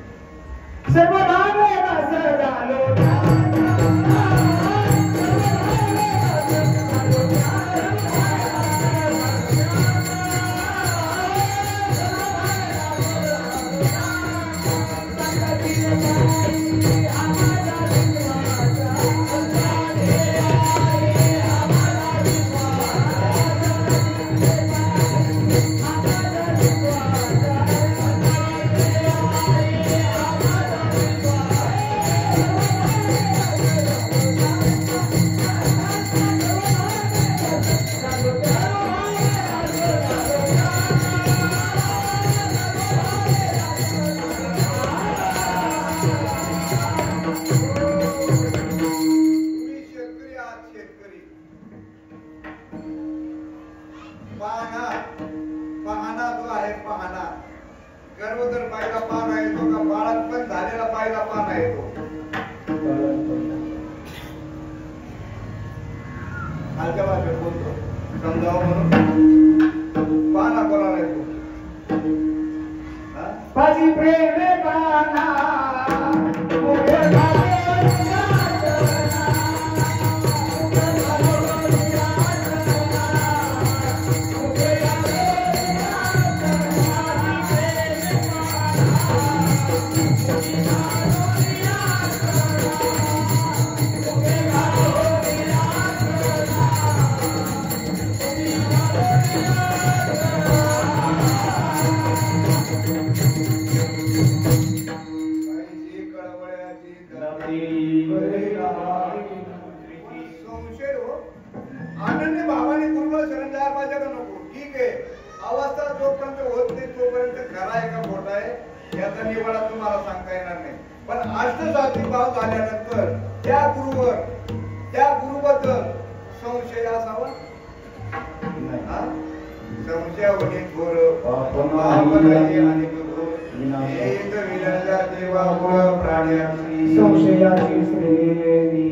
पाहणा जो आहे पाहणा गर्भोदर पाहिला पाहणा येतो का बाळात झालेला पाहिला पाहणा येतो खालच्या भाषेत बोलतो समजावं म्हणून पाहणा कोणाला येतो पाजी प्रेम पाहणा संशय हो आनंद भावाने गुरुला शरण जायला पाहिजे का नको ठीक आहे अवस्था जोपर्यंत होत नाही तोपर्यंत खरा आहे का खोटा आहे याचा निवाडा तुम्हाला सांगता येणार नाही पण अष्टसात्विक भाव झाल्यानंतर त्या गुरुवर त्या गुरुबद्दल संशय असावा संशय होणे थोर आणि एक विनंत्या देवा मुळ प्राण्याची संशयाची श्रेणी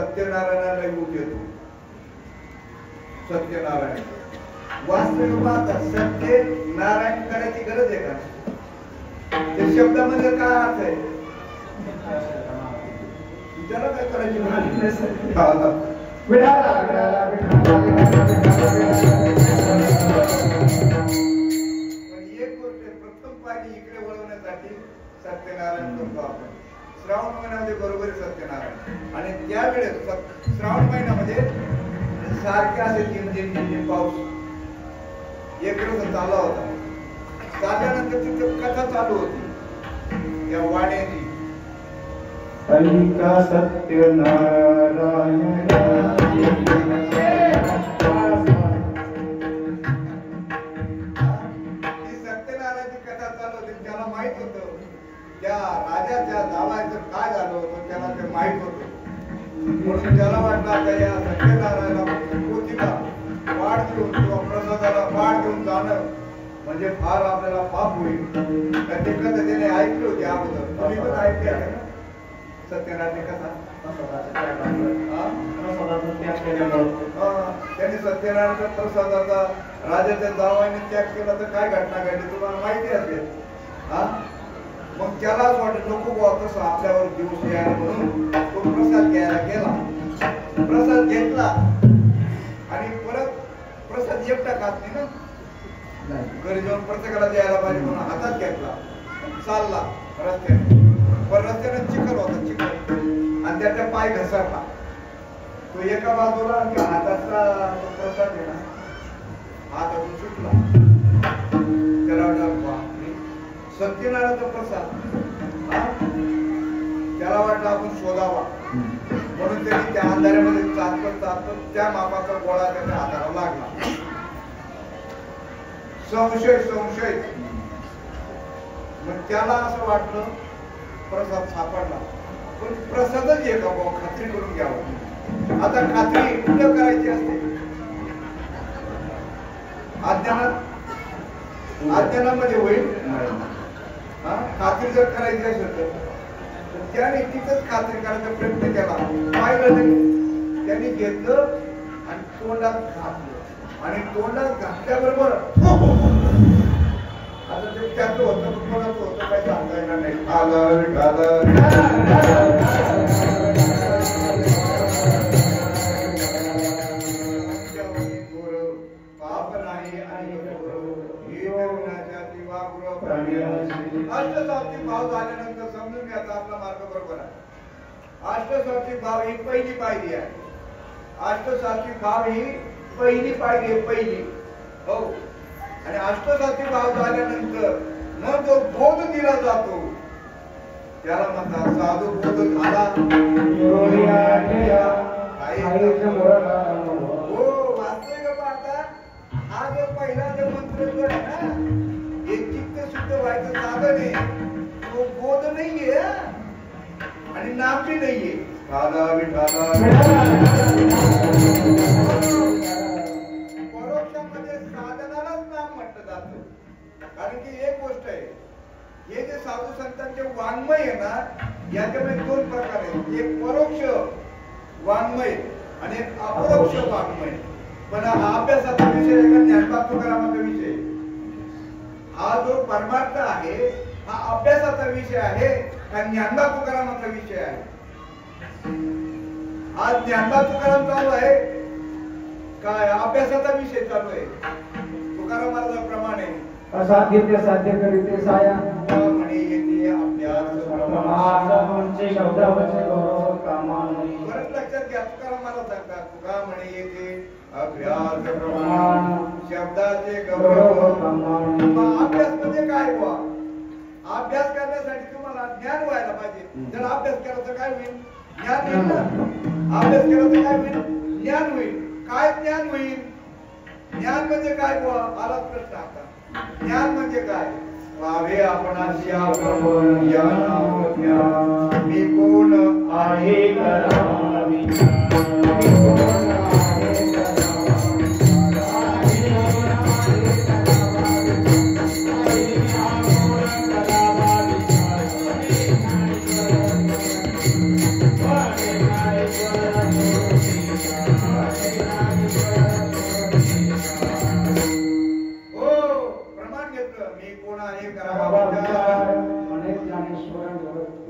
सत्यनारायणाला योग येतो सत्यनारायण वास्तविक सत्य नारायण करायची गरज आहे का त्या शब्दामध्ये काय अर्थ आहे त्याला काय करायची विठाला विठाला विठाला पण एक गोष्ट आहे, प्रथम पाणी इकडे वळवण्यासाठी सत्यनारायण करतो आपण. श्रावण महिन्यामध्ये बरोबर सत्यनारायण. आणि त्यावेळेस श्रावण महिन्यामध्ये सारखे असे जिम पाऊस एक रस चालला होता. चालल्यानंतर तिथे कथा चालू होती या वाण्याची. अहिका सत्यनारायण ती सत्यनारायणाची कथा चालू होती. त्याला माहित होतं त्या राजाच्या जावायचं काय झालं होतं, त्याला ते माहित होतं. म्हणून त्याला वाटलं आता या सत्यनारायणाला पोथीला पाठ देऊन किंवा प्रसादाला पाठ देऊन जाणं म्हणजे फार आपल्याला पाप होईल. तर ते कथा त्याने ऐकली होती अगोदर. तुम्ही पण ऐकली आहे ना सत्यनारायण कथा? त्यांनी सत्यनारायण प्रसादाचा राजाच्या जावाने त्याग केला तर काय घटना घडली तुम्हाला माहिती असेल. मग त्याला असं वाटत नको बुवा कसं आपल्यावर दिवस यायला म्हणून तो प्रसाद घ्यायला गेला. प्रसाद घेतला आणि परत प्रसाद एकटा खात नाही ना, घरी जाऊन प्रत्येकाला द्यायला पाहिजे म्हणून हातात घेतला. चालला रस्त्याने, पण रस्त्याने चिखल होता, चिखल, आणि त्याचा पाय घसरला. तो एका बाजूला आणि हाताचा प्रसाद आहे ना हातातून सुटला. त्याला सत्यनारायणाचा प्रसाद त्याला वाटलं आपण शोधावा म्हणून त्यांनी त्या अंधाऱ्यामध्ये चालत चालत त्या मापाचा गोळा त्याच्या हाताला लागला. संशय संशय. मग त्याला असं वाटलं प्रसाद सापडला, पण प्रसादच आहे का भाऊ, खात्री करून घ्यावं. आता खात्री कुठं करायची असते? अज्ञानामध्ये होईल. खात्री जर करायची असेल तर त्याने तिथंच खात्री करायचा प्रयत्न केला. पाहिलं नाही, त्यांनी घेतलं आणि तोंडात घातलं. आणि तोंडात घातल्याबरोबर आता ते त्याचं होतं कोणाचं होतं काय सांगता येणार नाही. पाप नाही आणि अष्टसात्विक भाव झाल्यानंतर समजून घ्यायचा आपला मार्ग बरोबर आहे. अष्टसात्विक भाव ही पहिली पायरी आहे. अष्टसात्विक भाव ही पहिली पायरी आहे, पहिली. हो. आणि अष्टसात्विक भाव झाल्यानंतर मग जो बोध दिला जातो त्याला म्हणतात साधू बोध झाला. हो, वास्तविक पाहता हा जो पहिला जो मंत्र जो आहे ना, हे चित्त शुद्ध व्हायचं साधन आहे. तो बोध नाहीये आणि नाम बी नाहीये. परोक्षामध्ये साधनालाच नाम म्हटलं जातं. कारण की एक गोष्ट आहे, हे जे साधू संतांचे वाङ्मय आहे ना, याच्यामध्ये दोन प्रकार आहेत. एक परोक्ष वाङ्मय आणि एक अपरोक्ष वाङ्मय. पण हा अभ्यासाचा विषय आहे का ज्ञानप्राप्त करामाचा विषय? हा जो परमार्थ आहे हा अभ्यासाचा विषय आहे का ज्ञानप्राप्त करामाचा विषय आहे? आज ज्ञानप्राप्त तुकाराम चालू आहे काय अभ्यासाचा विषय चालू आहे? तुकाराम महाराजांप्रमाणे असाध्य ते साध्य करीते साया म्हणे येते अभ्यास म्हणजे शब्दावचे गौरव कामाने. परत लक्षात घ्या, तुकाराम महाराज सांगतात तुका म्हणे येते अभ्यास प्रमाण शब्दाचे गौरव कामाने. अभ्यास म्हणजे काय बुवा? अभ्यास करण्यासाठी तुम्हाला ज्ञान व्हायला पाहिजे. जर अभ्यास केला तर काय होईल? ज्ञान होईल ना. अभ्यास केला तर काय होईल? ज्ञान होईल. काय ज्ञान होईल? ज्ञान म्हणजे काय बुवा? आलाच प्रश्न आता. ज्ञान म्हणजे काय? पावे आपणाशी आपण ज्ञान मी कोण आहे करावी.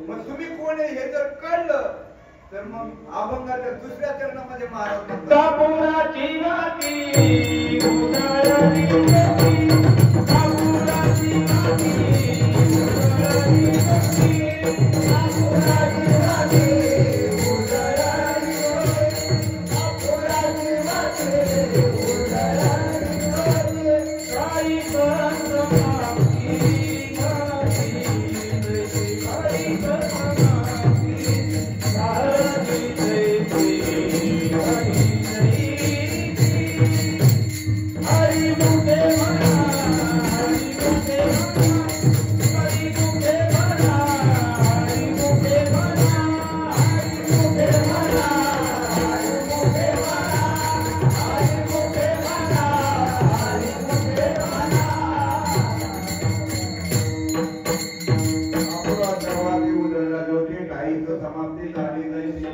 मग तुम्ही कोण आहे हे जर कळलं तर मग अभंगात तर दुसऱ्या चरणामध्ये महाराज म्हणतात कापुराची वाती उधळली होती, कापुराची वाती उधळली होती, कापुराची वाती उधळली होती, कापुराची वाती उधळली होती. काही संत मागती माझी, काही संत मागती झाली जयती, हरी जयती. हरी मुखे म्हणा, हरी मुखे म्हणा, हरी मुखे म्हणा, हरी मुखे म्हणा, हरी मुखे म्हणा, हरी मुखे म्हणा, हरी मुखे म्हणा, हरी मुखे म्हणा. कापुराच्या वाती उधळल्या ज्योती, काहीच समाप्ती झाली जैसी.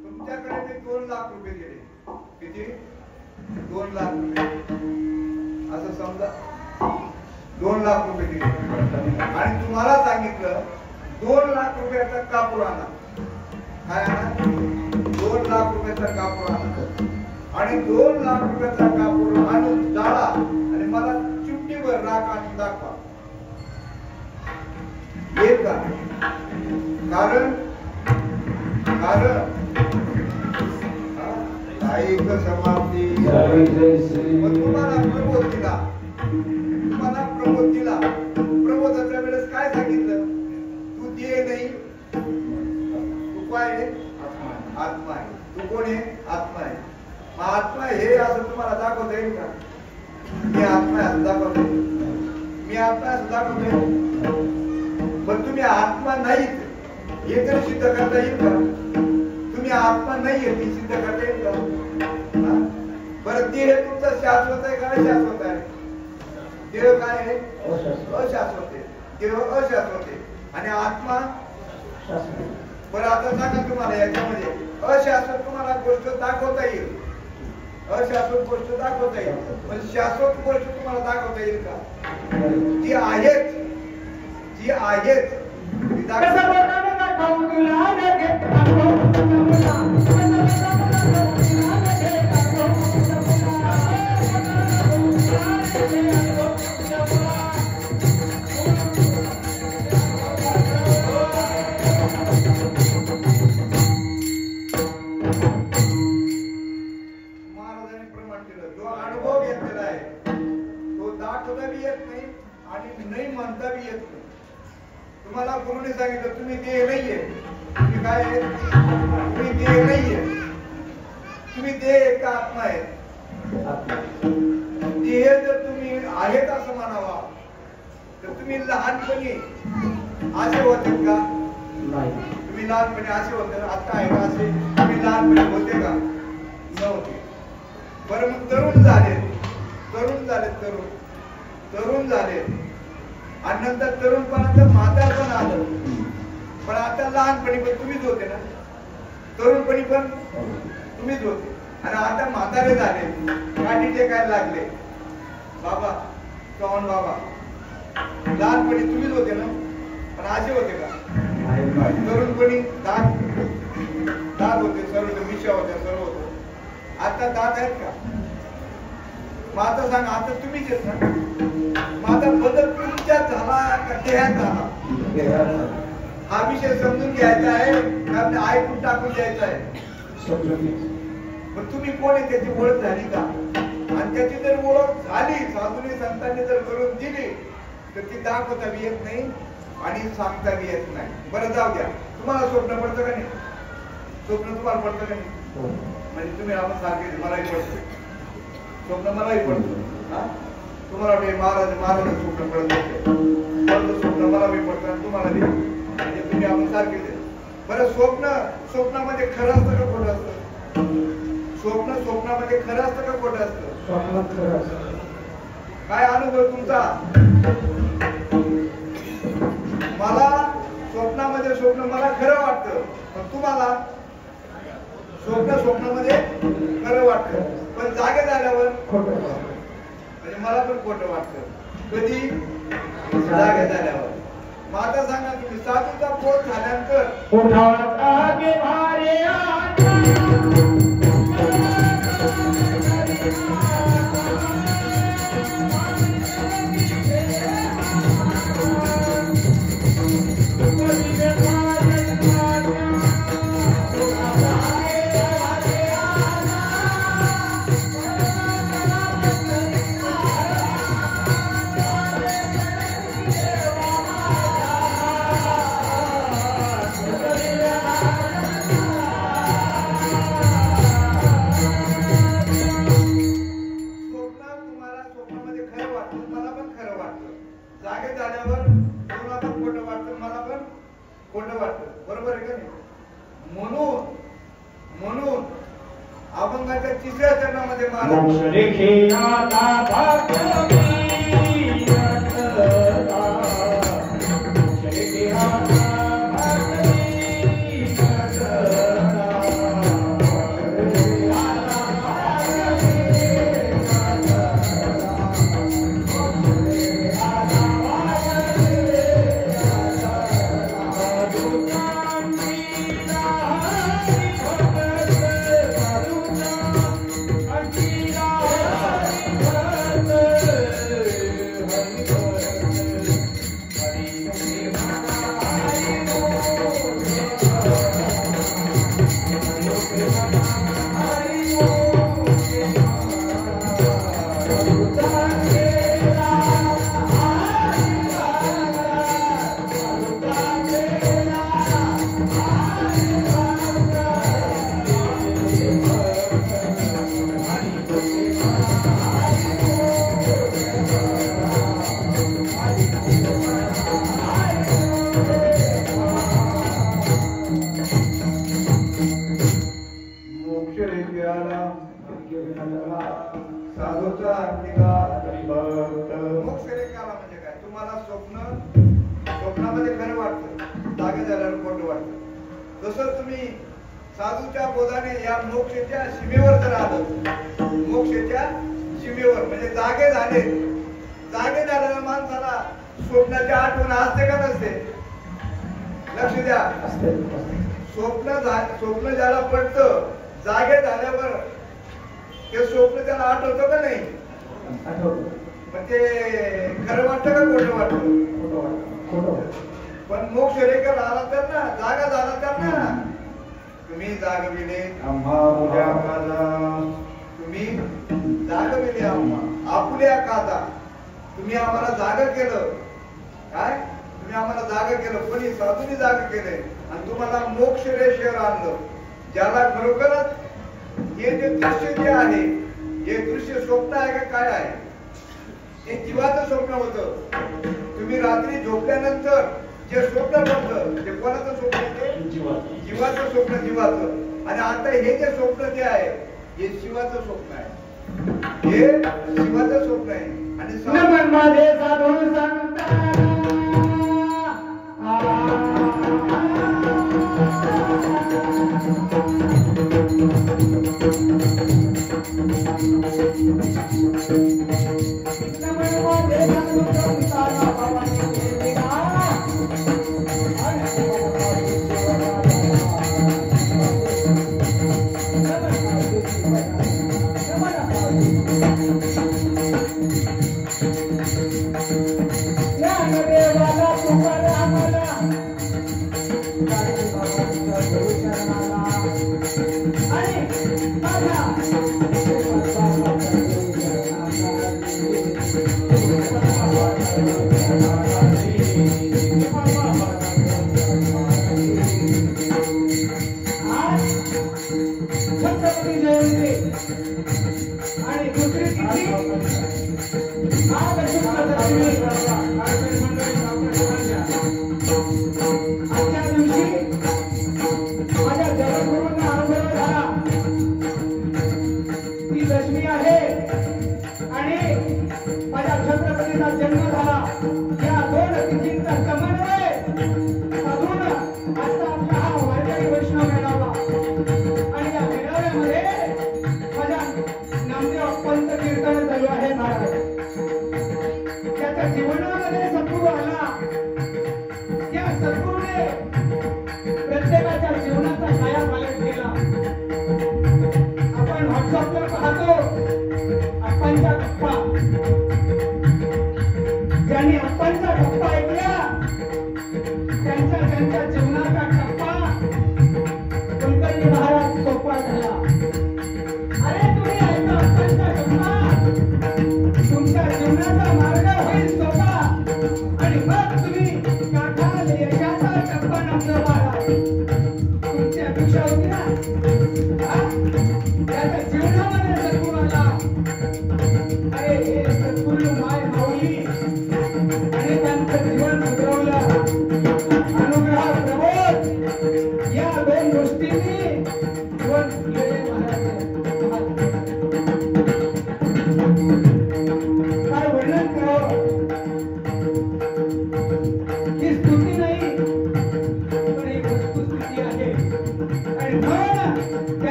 तुमच्याकडे मी 2 लाख रुपये दिले. किती? 2 लाख रुपये. असं समजा 2 लाख रुपये दिले आणि तुम्हाला सांगितलं 2 लाख रुपयाचा कापूर आणा. काय आणा? 2 लाख रुपयाचा कापूर आणा आणि 2 लाख रुपयाचा कापूर आणून जाळा आणि मला चिमटीभर राख आणून दाखवा. येत का? कारण कायिक समाप्ती. मग तुम्हाला प्रबोध दिला. प्रबोधाच्या वेळेस काय सांगितलं? तू देह नाही, तू काय आहे? आत्मा आहे. तू कोण आहे? आत्मा आहे. मग आत्मा हे असं तुम्हाला दाखवता येईल का? मी आत्मा आहे असं दाखवता येईल? मी आत्मा आहे असं दाखवता येईल? पण तुम्ही आत्मा नाहीत हे तरी सिद्ध करता येईल का? तुम्ही आत्मा नाहीये हे सिद्ध करता येईल का? बरं, देह तुमचा शाश्वत आहे का अशाश्वत आहे? देह काय आहे? अशाश्वत आहे. देह अशाश्वत आहे आणि आत्मा शाश्वत. बरं, आता सांगा तुम्हाला याच्यामध्ये अशाश्वत तुम्हाला गोष्ट दाखवता येईल, अशाश्वत गोष्ट दाखवता येईल, पण शाश्वत गोष्ट तुम्हाला दाखवता येईल का? जी आहेत ती महाराजांनी प्रमाण केलं. जो अनुभव घेतलेला आहे तो दाखवता बी येत नाही आणि नाही म्हणता बी येत नाही. तुम्हाला गुरुने सांगितलं तुम्ही देह नाहीये. तुम्ही काय आहे? तुम्ही देह नाहीये. तुम्ही देह एक आत्मा आहे. देह जर तुम्ही आहेत असं म्हणावा तर तुम्ही लहानपणी असे होते का? तुम्ही लहानपणी असे होते? आता आहे का असे? तुम्ही लहानपणी होते का? नव्हते. बरं, मग तरुण झाले आणि नंतर तरुणपणाचं म्हातारपण आलं. पण आता लहानपणी पण तुम्हीच होते ना, तरुणपणी पण तुम्हीच होते आणि आता म्हातारे झाले, काठी टेकायला लागले. बाबा, चव्हाण बाबा, लहानपणी तुम्हीच होते ना, पण असे होते का? तरुणपणी दात होते, सर्व मिशा होत्या, सर्व होतं. आता दात आहेत का? मग आता सांगा, आता तुम्हीच येत ना. मग आता बदल तुमच्यात झाला का देहात झाला? हा विषय समजून घ्यायचा आहे का ऐकून टाकून द्यायचा आहे? मग तुम्ही कोण आहे त्याची ओळख झाली का? आणि त्याची जर ओळख झाली, साधूने संतांनी जर करून दिली तर ती दाखवता बी येत नाही आणि सांगता बी येत नाही. बरं, जाऊ द्या. तुम्हाला स्वप्न पडतं का नाही? स्वप्न तुम्हाला पडतं का नाही? म्हणजे तुम्ही आपण सारखे मलाही पडतो स्वप्न, मलाही पडतो. तुम्हाला वाटते महाराज स्वप्न पडत स्वप्न मला बी पडतं आणि तुम्हाला बी, म्हणजे तुम्ही आपण सारखेच आहे. बरं, स्वप्नामध्ये खरं असतं का खोटं असतं? स्वप्नामध्ये खरं असतं का खोटं असतं? काय अनुभव तुमचा? मला स्वप्नामध्ये स्वप्न मला खरं वाटतं, पण तुम्हाला स्वप्नामध्ये खरं वाटतं, पण जागे झाल्यावर म्हणजे मला पण खोटं वाटतं. कधी? जागे झाल्यावर. मग आता सांगा तुम्ही, साधूचा पोट झाल्यानंतर का नाही? म्हणून अभंगाच्या 3ऱ्या चरणामध्ये महाराज साधूचा मोक्ष रेखाला म्हणजे काय? तुम्हाला स्वप्नामध्ये खरं वाटतं, जागे झाल्यावर खोटं वाटतं. जसं तुम्ही साधूच्या बोधाने या मोक्षाच्या सीमेवर जर आलं, मोक्षाच्या सीमेवर म्हणजे जागे झालेल्या माणसाला स्वप्नाची आठवण असते का नसते? लक्ष द्या. स्वप्न ज्याला पडतं जागे झाल्यावर ते स्वप्न त्याला आठवतं का नाही? पण ते खरं वाटतं का खोटं वाटतं? पण मोक्ष रेखा आला तर ना, जागा झाला तर ना, तुम्ही जागविले आम्हा कादा, तुम्ही जागविले आम्हा आपुल्या कादा, तुम्ही आम्हाला जागा केलं. काय? तुम्ही आम्हाला जागा केलं, कोणी साधूने जागा केले आणि तुम्हाला मोक्ष रेषेवर आणलं. ज्याला खरोखरच हे जे दृश्य जे आहे, हे दृश्य स्वप्न आहे का काय आहे? ते जीवाचं स्वप्न होतं. तुम्ही रात्री झोपल्यानंतर जे स्वप्न पडलं ते कोणाचं स्वप्न आहे? जीवाचं स्वप्न, जीवाचं. आणि आता हे जे स्वप्न जे आहे हे शिवाचं स्वप्न आहे, हे शिवाचं स्वप्न आहे. आणि नमनमध्ये साधू संतांना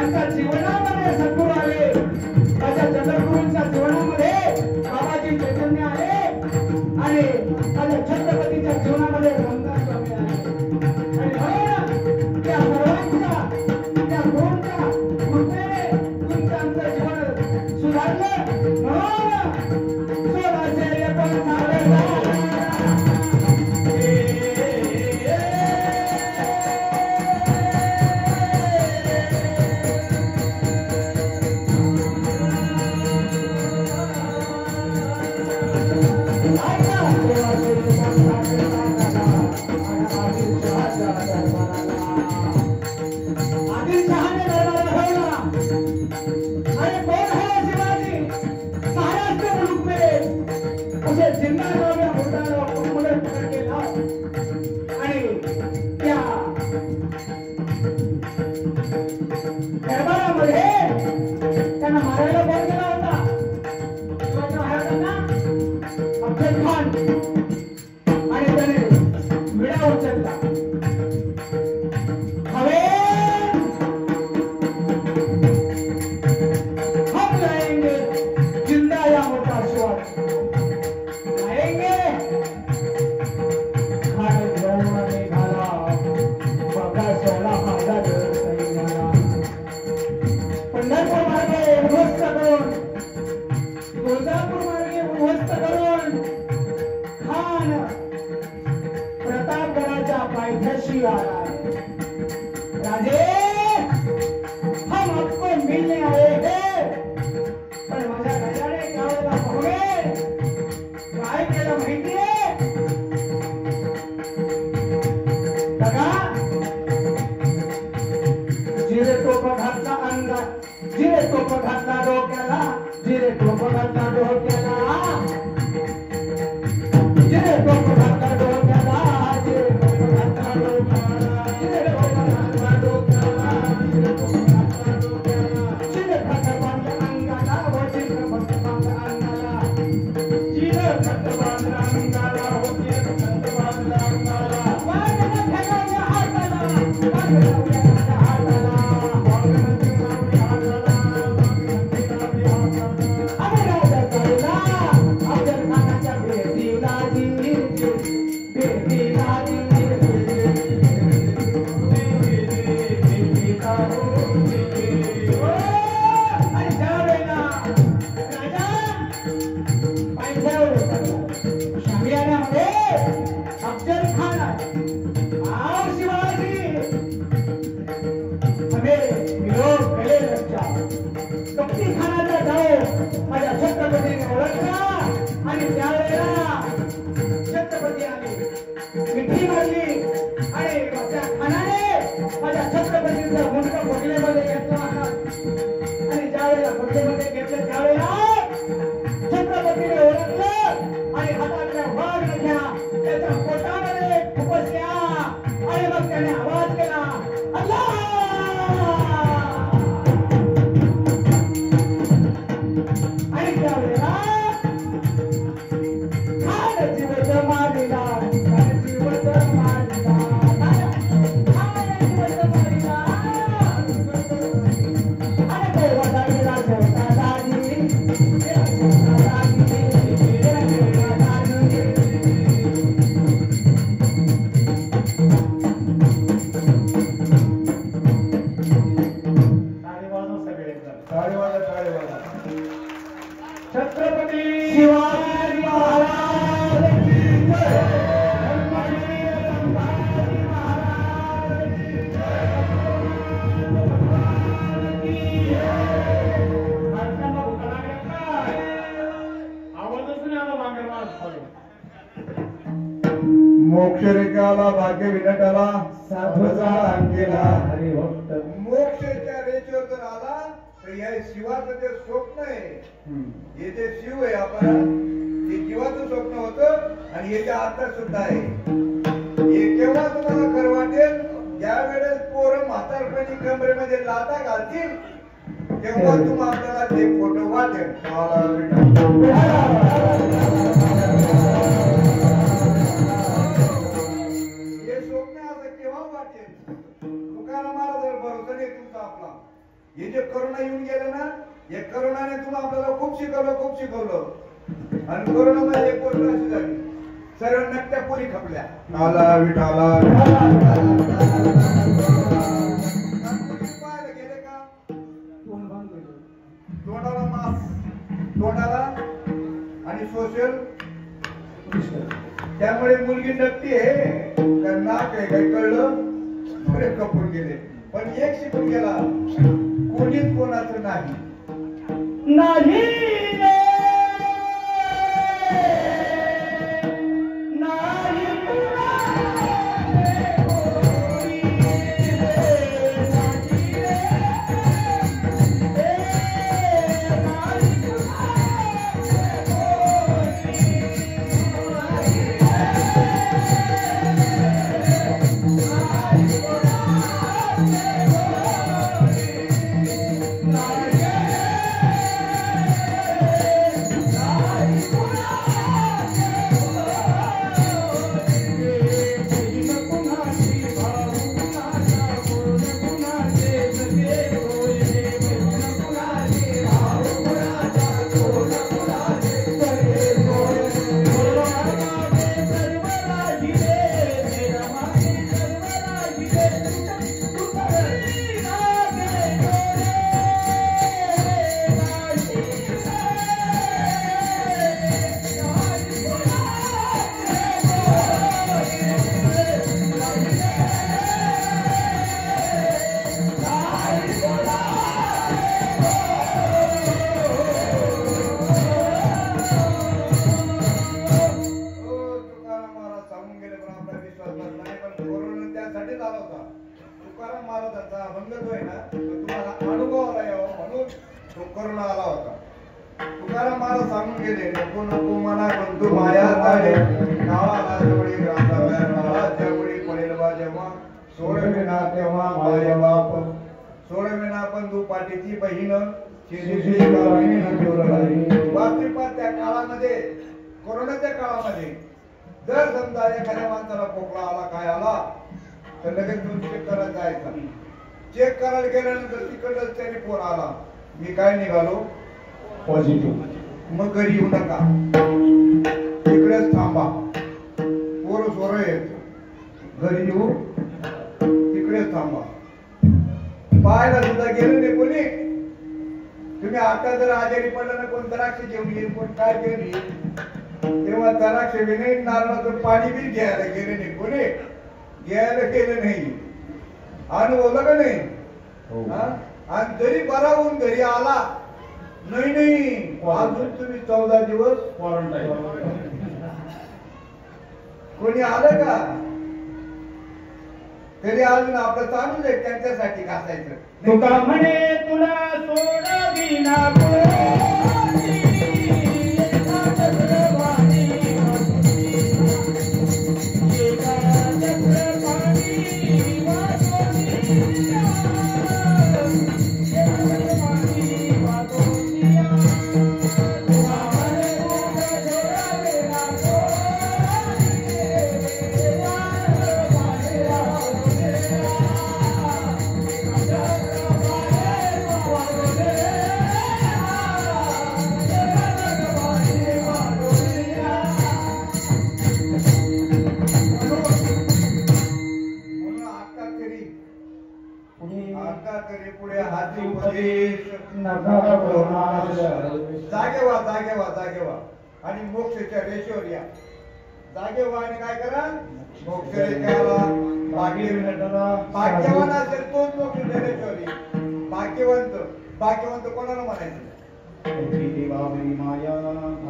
त्यांच्या जीवनामध्ये सद्गुरू आले, माझ्या जगद्गुरूंच्या जीवनामध्ये बाबाजी चैतन्य आले आणि माझ्या छत्रपतीच्या जीवनामध्ये रामदास स्वामी आले आणि म्हणून त्या सर्वांच्या त्या गुरूंच्या कृपेने तुमचं आमचं जीवन सुधारलं म्हणून सोळाशे 59 त्यांना मारायला बंद केला होता शिवाजी महाराजांना अफजल खान आणि त्याने विडा उचलला हवे हम जाएंगे जिंदा या मोठा शिवाजी जाएंगे खाने जवळ निघाला बघा सोळा माझा पंढरपूर मार्गे उद्ध्वस्त करून तुळजापूर मार्गे उद्ध्वस्त करून खान प्रतापगडाच्या पायथ्याशी आला राजे हम आपको मिलने आए हैं पण माझ्या राजाने त्यावेळेला पाहुणे काय केलं माहितीये बघा जिरे टोप घातला अंगात जिरे टोप घातला डोक्याला जिरे टोप घातला डोक्याला जिरे टोप घातला डोक्याला जिरे टोप घातला डोक्याला जिरे टोप घातला डोक्याला जिरे टोप घातला डोक्याला जिरे खत बांधला अंगाला व जिरे खत बांधला अंगाला जिरे खत बांधला अंगाला व जिरे खत बांधला अंगाला वागणं ठेवल्या हाताला वागणं ठेवल्या हाताला माझ्या छत्रपतीने ओळखला आणि त्यावेळेला छत्रपती आले मिठी मारली आणि माझ्या खानाने माझ्या छत्रपतीचं मुंडक बगलेमध्ये घेतलं आणि ज्यावेळेला बगलेमध्ये घेतलं त्यावेळेला छत्रपतीने ओळखलं आणि हातातल्या वाघ नद्या त्याच्या पोटामध्ये खुपसल्या आणि मग त्याने आवाज केला अल्लाह छत्रपती शिवाजी महाराज की जय मोक्षरेखाला भाग्य विनटाला साधूचा अंकेला हरिभक्त मोक्षाच्या रेचेवर जर आला तर या शिवाचं जे स्वप्न आहे हे जे शिव आहे आपण हे जीवाचं स्वप्न होतं आणि हे जे आता सुद्धा आहे हे केव्हा तुम्हाला खरं वाटेल ज्या वेळेस पोरं म्हातारपणी कमरेमध्ये लाथा घालतील तेव्हा तुम्हाला आपल्याला ते फोटो वाटेल हे स्वप्न असं केव्हा वाटेल तुकाराम महाराजांवर भरोसा नाही तुमचा आपला हे जे करोना येऊन गेले ना, या करोनाने तुम्हाला आपल्याला खूप शिकवलं आणि करोनामध्ये एक गोष्ट अशी झाली, सर्व नकट्या पोरी खपल्या. आला विठाला पाहायला गेले का तोंडाला मास्क, तोंडाला आणि सोशल, त्यामुळे मुलगी नक्की आहे का नाक आहे काही कळलं, थोडे कपून गेले. पण एक शिकून गेला, कोणीच कोणाचं नाही. तुकाराम महाराज सांगून गेले, नको नको मना बंधू माया काढे, नावाला जोडी रांधाव्या नावाच्या मुळी पडेल बा जेव्हा, सोडविना तेव्हा माय बाप, सोडविना बंधू पाठीची बहीण, वास्तविक त्या काळामध्ये, कोरोनाच्या काळामध्ये जर समजा एखाद्या माणसाला खोकला आला, काय आला, तर लगेच तुम्ही चेक करायला जायचा. चेक करायला गेल्यानंतर तिकडं त्याने फोन आला, मी काय निघालो पॉझिटिव्ह, मग घरी येऊ नका, तिकडेच थांबा, पोरं सोरं येत, घरी येऊ तिकडेच थांबा. पाहायला सुद्धा गेलं नाही कोणी. तुम्ही आता जर आजारी पडलं ना, कोण द्राक्ष घेऊन येईल, कोण काय घेऊन येईल, तेव्हा द्राक्ष बी नाही, नारळाचं पाणी बी घ्यायला गेले नाही कोणी, घ्यायला गेलं नाही. अनुभवलं का नाही? आणि जरी बरा होऊन घरी आला, नाही अजून तुम्ही 14 दिवस क्वारंटाईन. कोणी आलं का? तरी अजून आपलं चालूच आहे त्यांच्यासाठी घासायचं. तुका म्हणे तुला सोडविना पुढे हाती उपदेश जागे व्हा आणि मोक्षाच्या रेषेवर या. जागे व्हा आणि काय करा, मोक्ष रेषेला भाग्यवान असेल तोच मोक्षाच्या रेषेवर येईल. भाग्यवंत कोणाला म्हणायचं?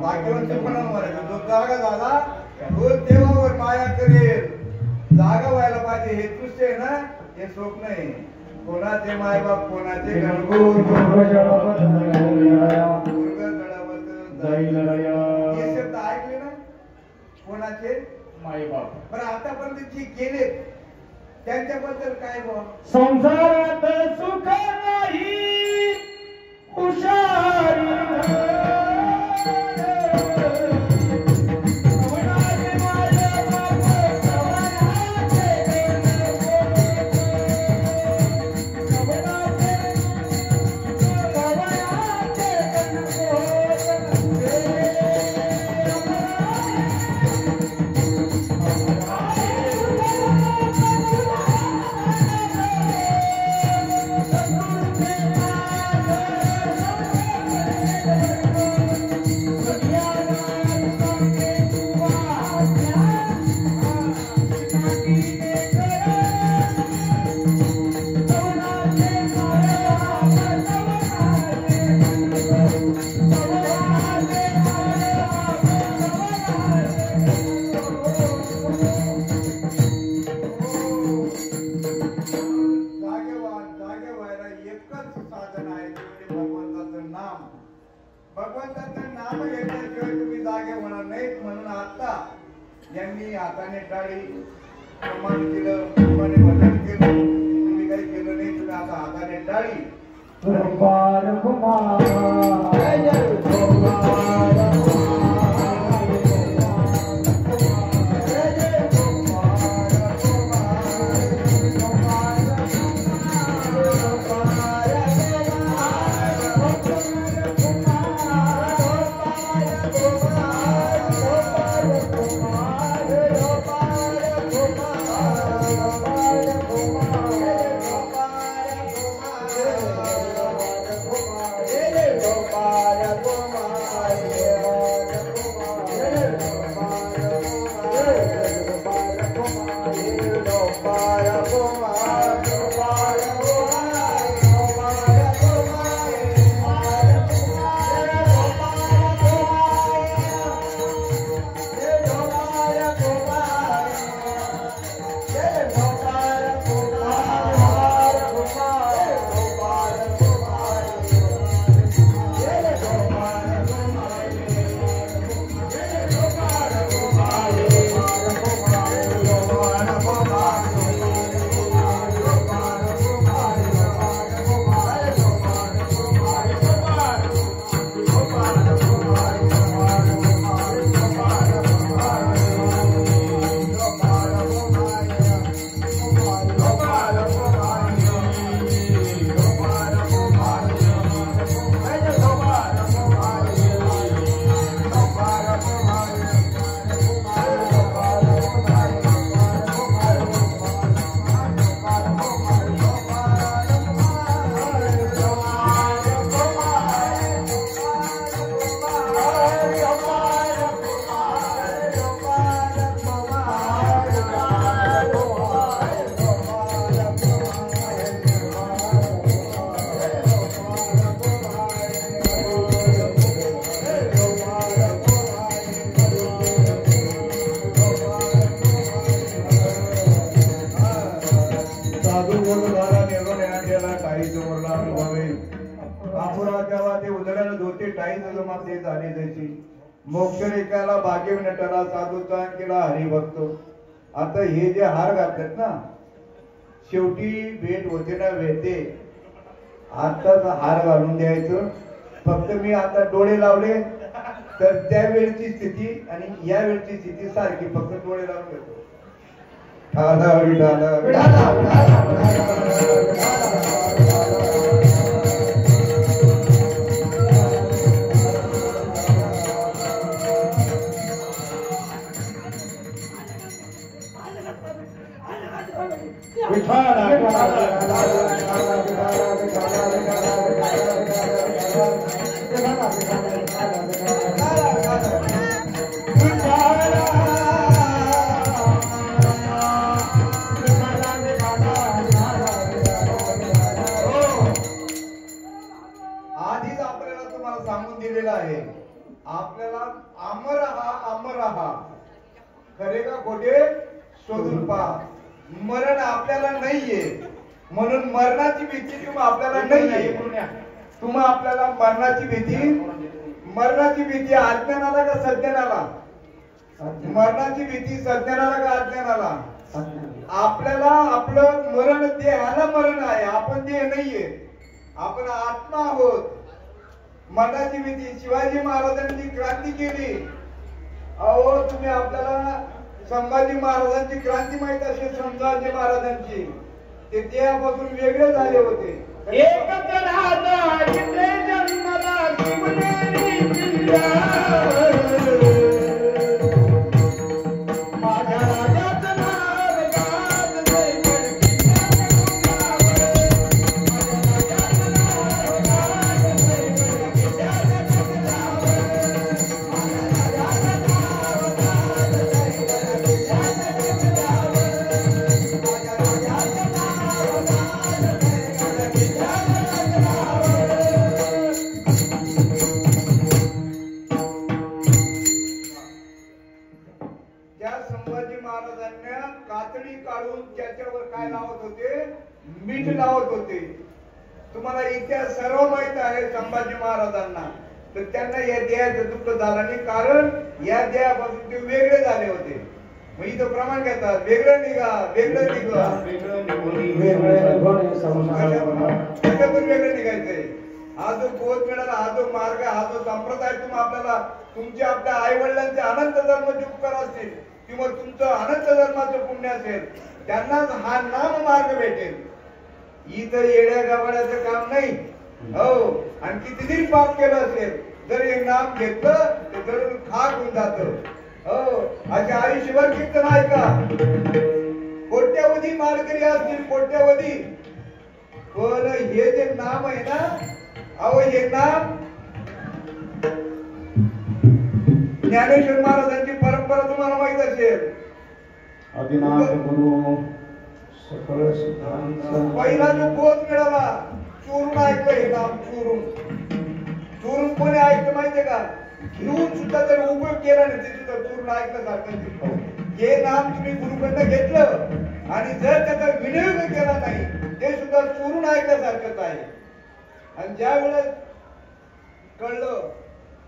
भाग्यवंत कोणाला म्हणायचं? जो जागा झाला तो देवावर माया करेल. जागा व्हायला पाहिजे हे दृश्य आहे ना, हे स्वप्न आहे. कोणाचे मायबाप कोणाचे ऐकले ना, कोणाचे मायबाप. पण आतापर्यंत जे गेले त्यांच्याबद्दल काय बघ, संसारात सुख नाही हुशारी साधन आहे ते भगवंताचं नाम. भगवंताचं नाम घेतल्याशिवाय तुम्ही जागे होणार नाहीत. म्हणून आता यांनी हाताने टाळी प्रमाण केलं, प्रमाणे भजन केलं. तुम्ही काही केलं नाही, तुम्ही आता हाताने टाळी. कुमार कुमार जय कुमार मोक्ष रेखाला भाग्य नटाला साधूचा केला हरिभक्त. आता हे जे हार घातलेत ना, शेवटी भेट होते ना भेटे. आताच हार घालून द्यायचं. फक्त मी आता डोळे लावले तर त्यावेळची स्थिती आणि या वेळची स्थिती सारखी. फक्त डोळे लावून घेतो. आधीच आपल्याला तुम्हाला सांगून दिलेलं आहे, आपल्याला अमर हा खरे का खोटे शोधून पहा. मरण आपल्याला नाहीये, म्हणून मरणाची भीती तुम्ही आपल्याला नाहीये. तुम्ही आपल्याला मरणाची भीती अज्ञानाला का सज्ञानाला? मरणाची भीती सज्ञानाला का अज्ञानाला? आपल्याला आपलं मरण देहाला मरण आहे. आपण देह नाहीये, आपण आत्मा आहोत. मरणाची भीती. शिवाजी महाराजांनी क्रांती केली. अहो तुम्ही आपल्याला संभाजी महाराजांची क्रांती माहित असेल. संभाजी महाराजांची ते देहापासून वेगळे झाले होते. एकच राजा इथे जन्मला शिवनेरी किल्ल्यावर. माझ्या राजाचं नाव गाजले इतिहास सर्व माहित आहे संभाजी महाराजांना. तर त्यांना या देहाचं दुःख झालं नाही, कारण या देहापासून ते वेगळे झाले होते. मग इथं प्रमाण घेतात वेगळं निघा वेगळं निघा, कशातून वेगळं निघायचंय. हा जो बोध मिळाला, हा जो मार्ग, हा जो संप्रदाय तुम्ही आपल्याला तुमच्या आपल्या आई वडिलांचे अनंत जन्माचे उपकार असतील किंवा तुमचं अनंत जन्माचं पुण्य असेल, त्यांनाच हा नाम मार्ग भेटेल. इथं येड्या गावाड्याचं काम नाही. हो, आणि किती जरी पाप केलं असेल जर हे नाम घेतलं ते जरूर खाक होऊन जात. हो, असे आयुष्यभर कीर्तन ऐका. कोट्यावधी माळकरी असतील, कोट्यावधी, पण हे जे नाम आहे ना, अहो हे नाम ज्ञानेश्वर महाराजांची परंपरा तुम्हाला माहित असेल. आदिनाथ गुरु सकळ सिद्धांत. पहिला जो बोध मिळाला चोरून ऐकलं हे नाम, चोरून. चोरून कोणी ऐकलं माहितीये का? घेऊन सुद्धा जर उपयोग केला नाही ते सुद्धा चोरून ऐकल्यासारखं. हे नाम तुम्ही गुरुकडनं घेतलं आणि जर त्याचा विनियोग केला नाही ते सुद्धा चोरून ऐकल्यासारखंच आहे. आणि ज्या वेळेस कळलं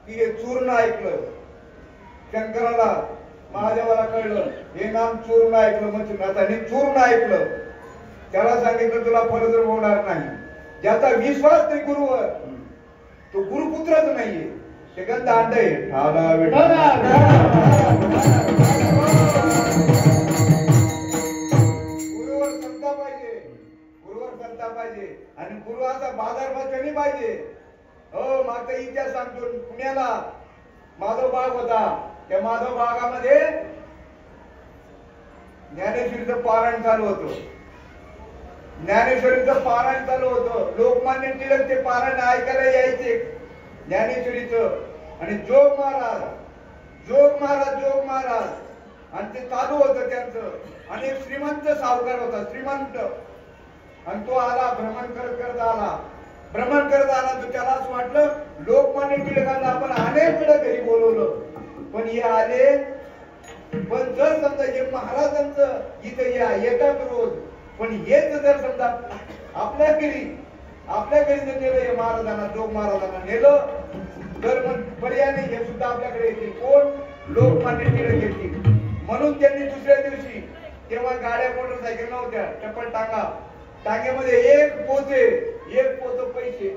की हे चोरून ऐकलं, शंकराला महादेवाला कळलं हे नाम चोरून ऐकलं, मग आता चोरून ऐकलं, त्याला सांगितलं तुला फलद्र होणार नाही. ज्याचा विश्वास नाही गुरुवर तो गुरुपुत्रच नाहीये, ते गंध अंड आहे. गुरुवर संता पाहिजे, गुरुवर संता पाहिजे, आणि गुरु असा बाजारभाव पाहिजे. हो, मागचा इतिहास सांगतो. पुण्याला माधव बाग होता, त्या माधव बागामध्ये ज्ञानेश्वरीचं पारायण चालू होतं. ज्ञानेश्वरीचं पारायण चालू होतं. लोकमान्य टिळक ते पारायण ऐकायला यायचे ज्ञानेश्वरीचं. आणि जोग महाराज, जोग महाराज, जोग महाराज, आणि ते चालू होतं त्यांचं. आणि एक श्रीमंत सावकार होता, श्रीमंत, आणि तो आला भ्रमण करत करत आला. भ्रमण करत आला तर त्याला असं वाटलं लोकमान्य टिळकांना आपण अनेक वेळा घरी बोलवलं, पण हे आले. पण जर समजा हे महाराजांचं इथे येतात रोज, पण हेच जर समजा आपल्या घरी जर नेलं, हे महाराजांना, जोग महाराजांना नेलं, तर मग पर्याय नाही, हे सुद्धा आपल्याकडे येतील. कोण? लोकमान्य टिळक येतील. म्हणून त्यांनी दुसऱ्या दिवशी, तेव्हा गाड्या मोटरसायकल नव्हत्या, टप्पल टांगा, टांग्यामध्ये एक पोत पैसे,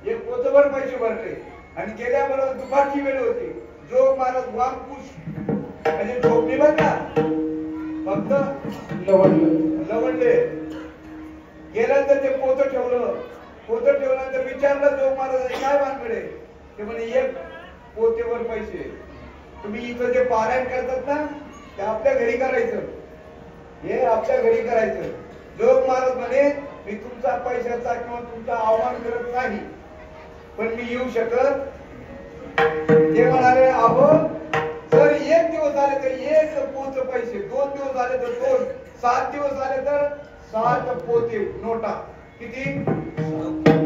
एक पोतभर पैसे भरले. आणि गेल्याबरोबर दुपारची वेळ होती. जोग महाराज वामकुश म्हणजे झोपली बघा, फक्त लवडले. गेल्यानंतर ते पोत ठेवल्यानंतर विचारलं जोग महाराज काय भानगडे? ते म्हणे एक पोतेवर पैसे. तुम्ही इथं जे पारायण करतात ना ते आपल्या घरी करायचं, हे आपल्या घरी करायचं. जोग महाराज म्हणे मी तुमचा पैशाचा किंवा तुमचा आव्हान करत नाही, पण मी येऊ शकत. ते म्हणाले अहो जर एक दिवस आले तर एक पोत पैसे, 2 दिवस आले तर 2, 7 दिवस आले तर 7 पोते नोटा. किती?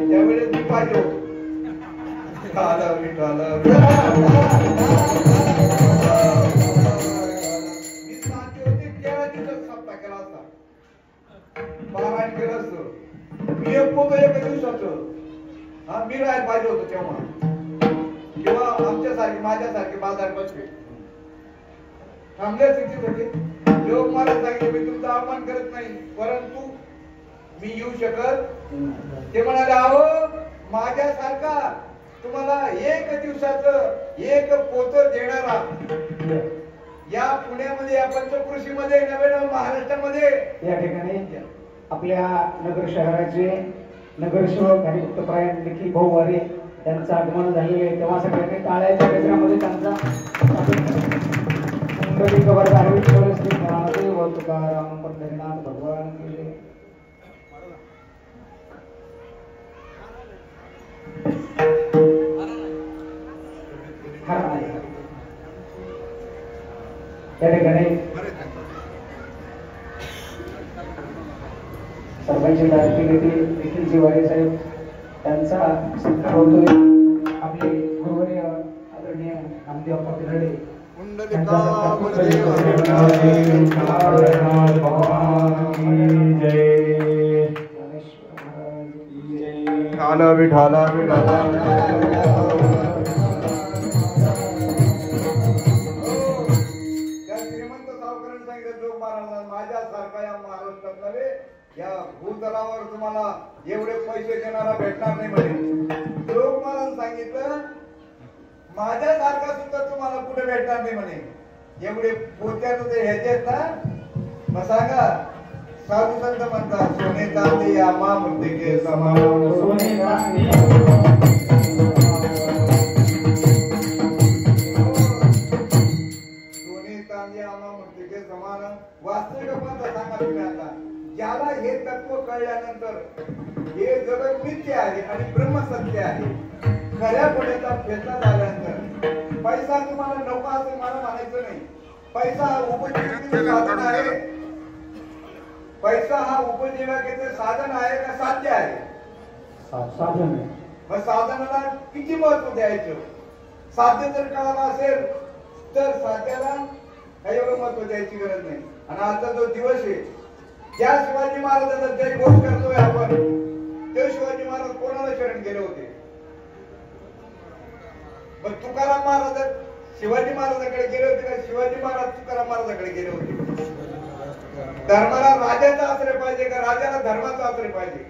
त्यावेळेस मी पाहिजे होतो. मी साथी होते तेव्हा तिथं सप्ताह केला असता, पारायण केलं असतं. मी एक पोत एका दिवसाचं, हा मी राहायला पाहिजे होतो तेव्हा. किंवा आमच्यासारखे, माझ्यासारखे बाजार बसले थांबले तिथे होते. जोग महाराज सांगितले मी तुमचा अपमान करत नाही, परंतु मी येऊ शकत. ते म्हणाले अहो माझ्यासारखा तुम्हाला एक दिवसाचं एक पोत देणारा या पुण्यामध्ये, या पंचकृषीमध्ये, नव्हे महाराष्ट्रामध्ये, या ठिकाणी आपल्या नगर शहराचे नगरसेवक आणि उत्तरायण देखील भाऊ वारे त्यांचं आगमन झालेले आहे. तेव्हा सगळ्यांनी टाळ्याच्या गजरामध्ये त्यांचा तुकाराम पंढरीनाथ भगवान गेले. या ठिकाणी सरपंच देखील जिवारे साहेब त्यांचा सत्कार होतोय. आपले गुरुवर्य आदरणीय नामदेव पाटील भगवान की जय. विठाल विठाल विठाल श्रीमंत सावकारांनी सांगितलं जोग महाराज माझ्यासारखा या महाराष्ट्रात नव्हे या भूतलावर तुम्हाला एवढे पैसे देणारा भेटणार नाही म्हणे. जोग महाराज सांगितलं माझ्यासारखा सुद्धा तुम्हाला कुठे भेटणार नाही म्हणे. एवढे पोत्यात ते ह्याचेत ना मग सांगा साधू संत म्हणतात सोने चांदी या महामूर्तिके समान सोने चांदी महामूर्तिके समान. वास्तविक मत सांगा तुम्ही आता ज्याला हे तत्व कळल्यानंतर हे जगत मिथ्य आहे आणि ब्रह्म सत्य आहे खऱ्या पुण्याचा फेसला झाल्यानंतर पैसा तुम्हाला नको असं मला म्हणायचं नाही. पैसा हा उपजीविकेचे साधन आहे. पैसा हा उपजीविकेचे साधन आहे का साध्य आहे? साधन. मग साधनाला किती महत्व द्यायचं? साध्य जर कळाला असेल तर साध्याला काही एवढं महत्व द्यायची गरज नाही. आणि आजचा जो दिवस आहे ज्या शिवाजी महाराजांचा जय घोष करतोय आपण ते शिवाजी महाराज कोणाला शरण गेले होते? मग तुकाराम महाराज शिवाजी महाराजांकडे गेले होते का शिवाजी महाराज तुकाराम महाराजांकडे गेले होते? धर्माला राजाचा आश्रय पाहिजे का राजाला धर्माचा आश्रय पाहिजे?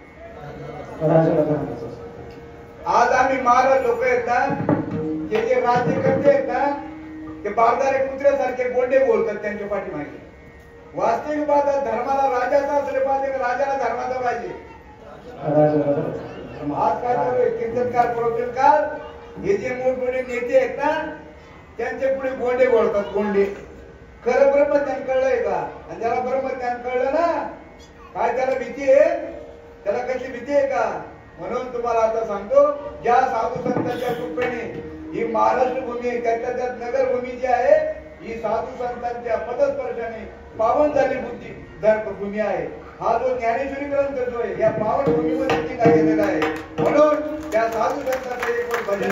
आज आम्ही महाराज लोक आहेत ना जे राज्यकर्ते आहेत ना ते बारदारे कुत्र्यासारखे गोंडे बोलतात त्यांच्या पाठीमागे. वास्तविक बात धर्माला राजाचा आश्रय पाहिजे का राजाला धर्माचा पाहिजे? आज काय चालू आहे? कीर्तनकार प्रवचनकार हे जे मोठमोठे नेते आहेत ना त्यांचे पुढे गोंडे बोलतात. गोंडे खरं ब्रह्मज्ञान कळलंय का? आणि ज्याला ब्रह्मज्ञान कळलं ना काय त्याला भीती आहे? त्याला कशी भीती आहे का? म्हणून तुम्हाला आता सांगतो ज्या साधू संतांच्या कृपेने ही महाराष्ट्र भूमी आहे त्याच्या त्यात नगर भूमी जी आहे ही साधू संतांच्या पदस्पर्शाने पावन झाली बुद्धी भूमी आहे. हा जो ज्ञानेश्वरी ग्रंथ जो आहे या पावन भूमीमध्ये टीका केलेला आहे. म्हणून त्या साधू संतांचे एक भजन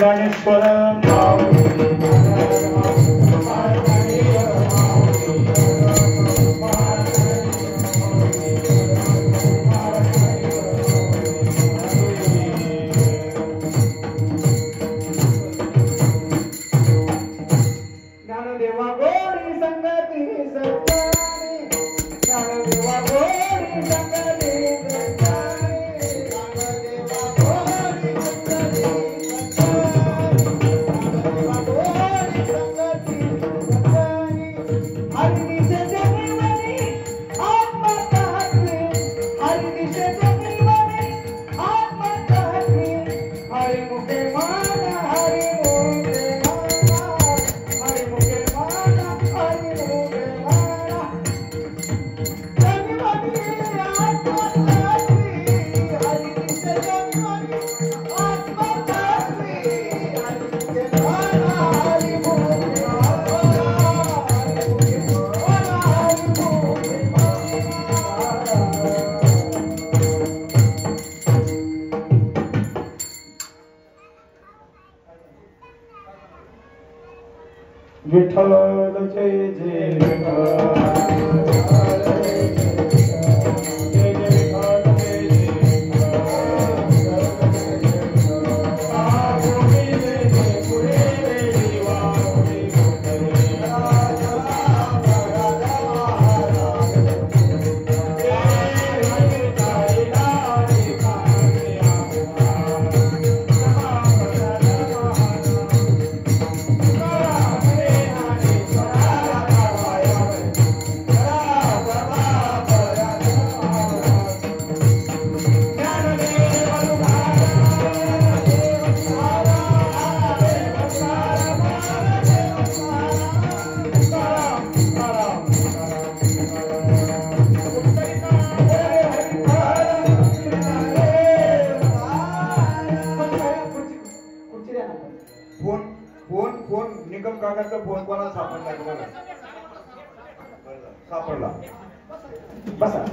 विठ्ठल जय जय फोन निकम काकाचा फोन कोणाला सापडला? सापडला. बसा.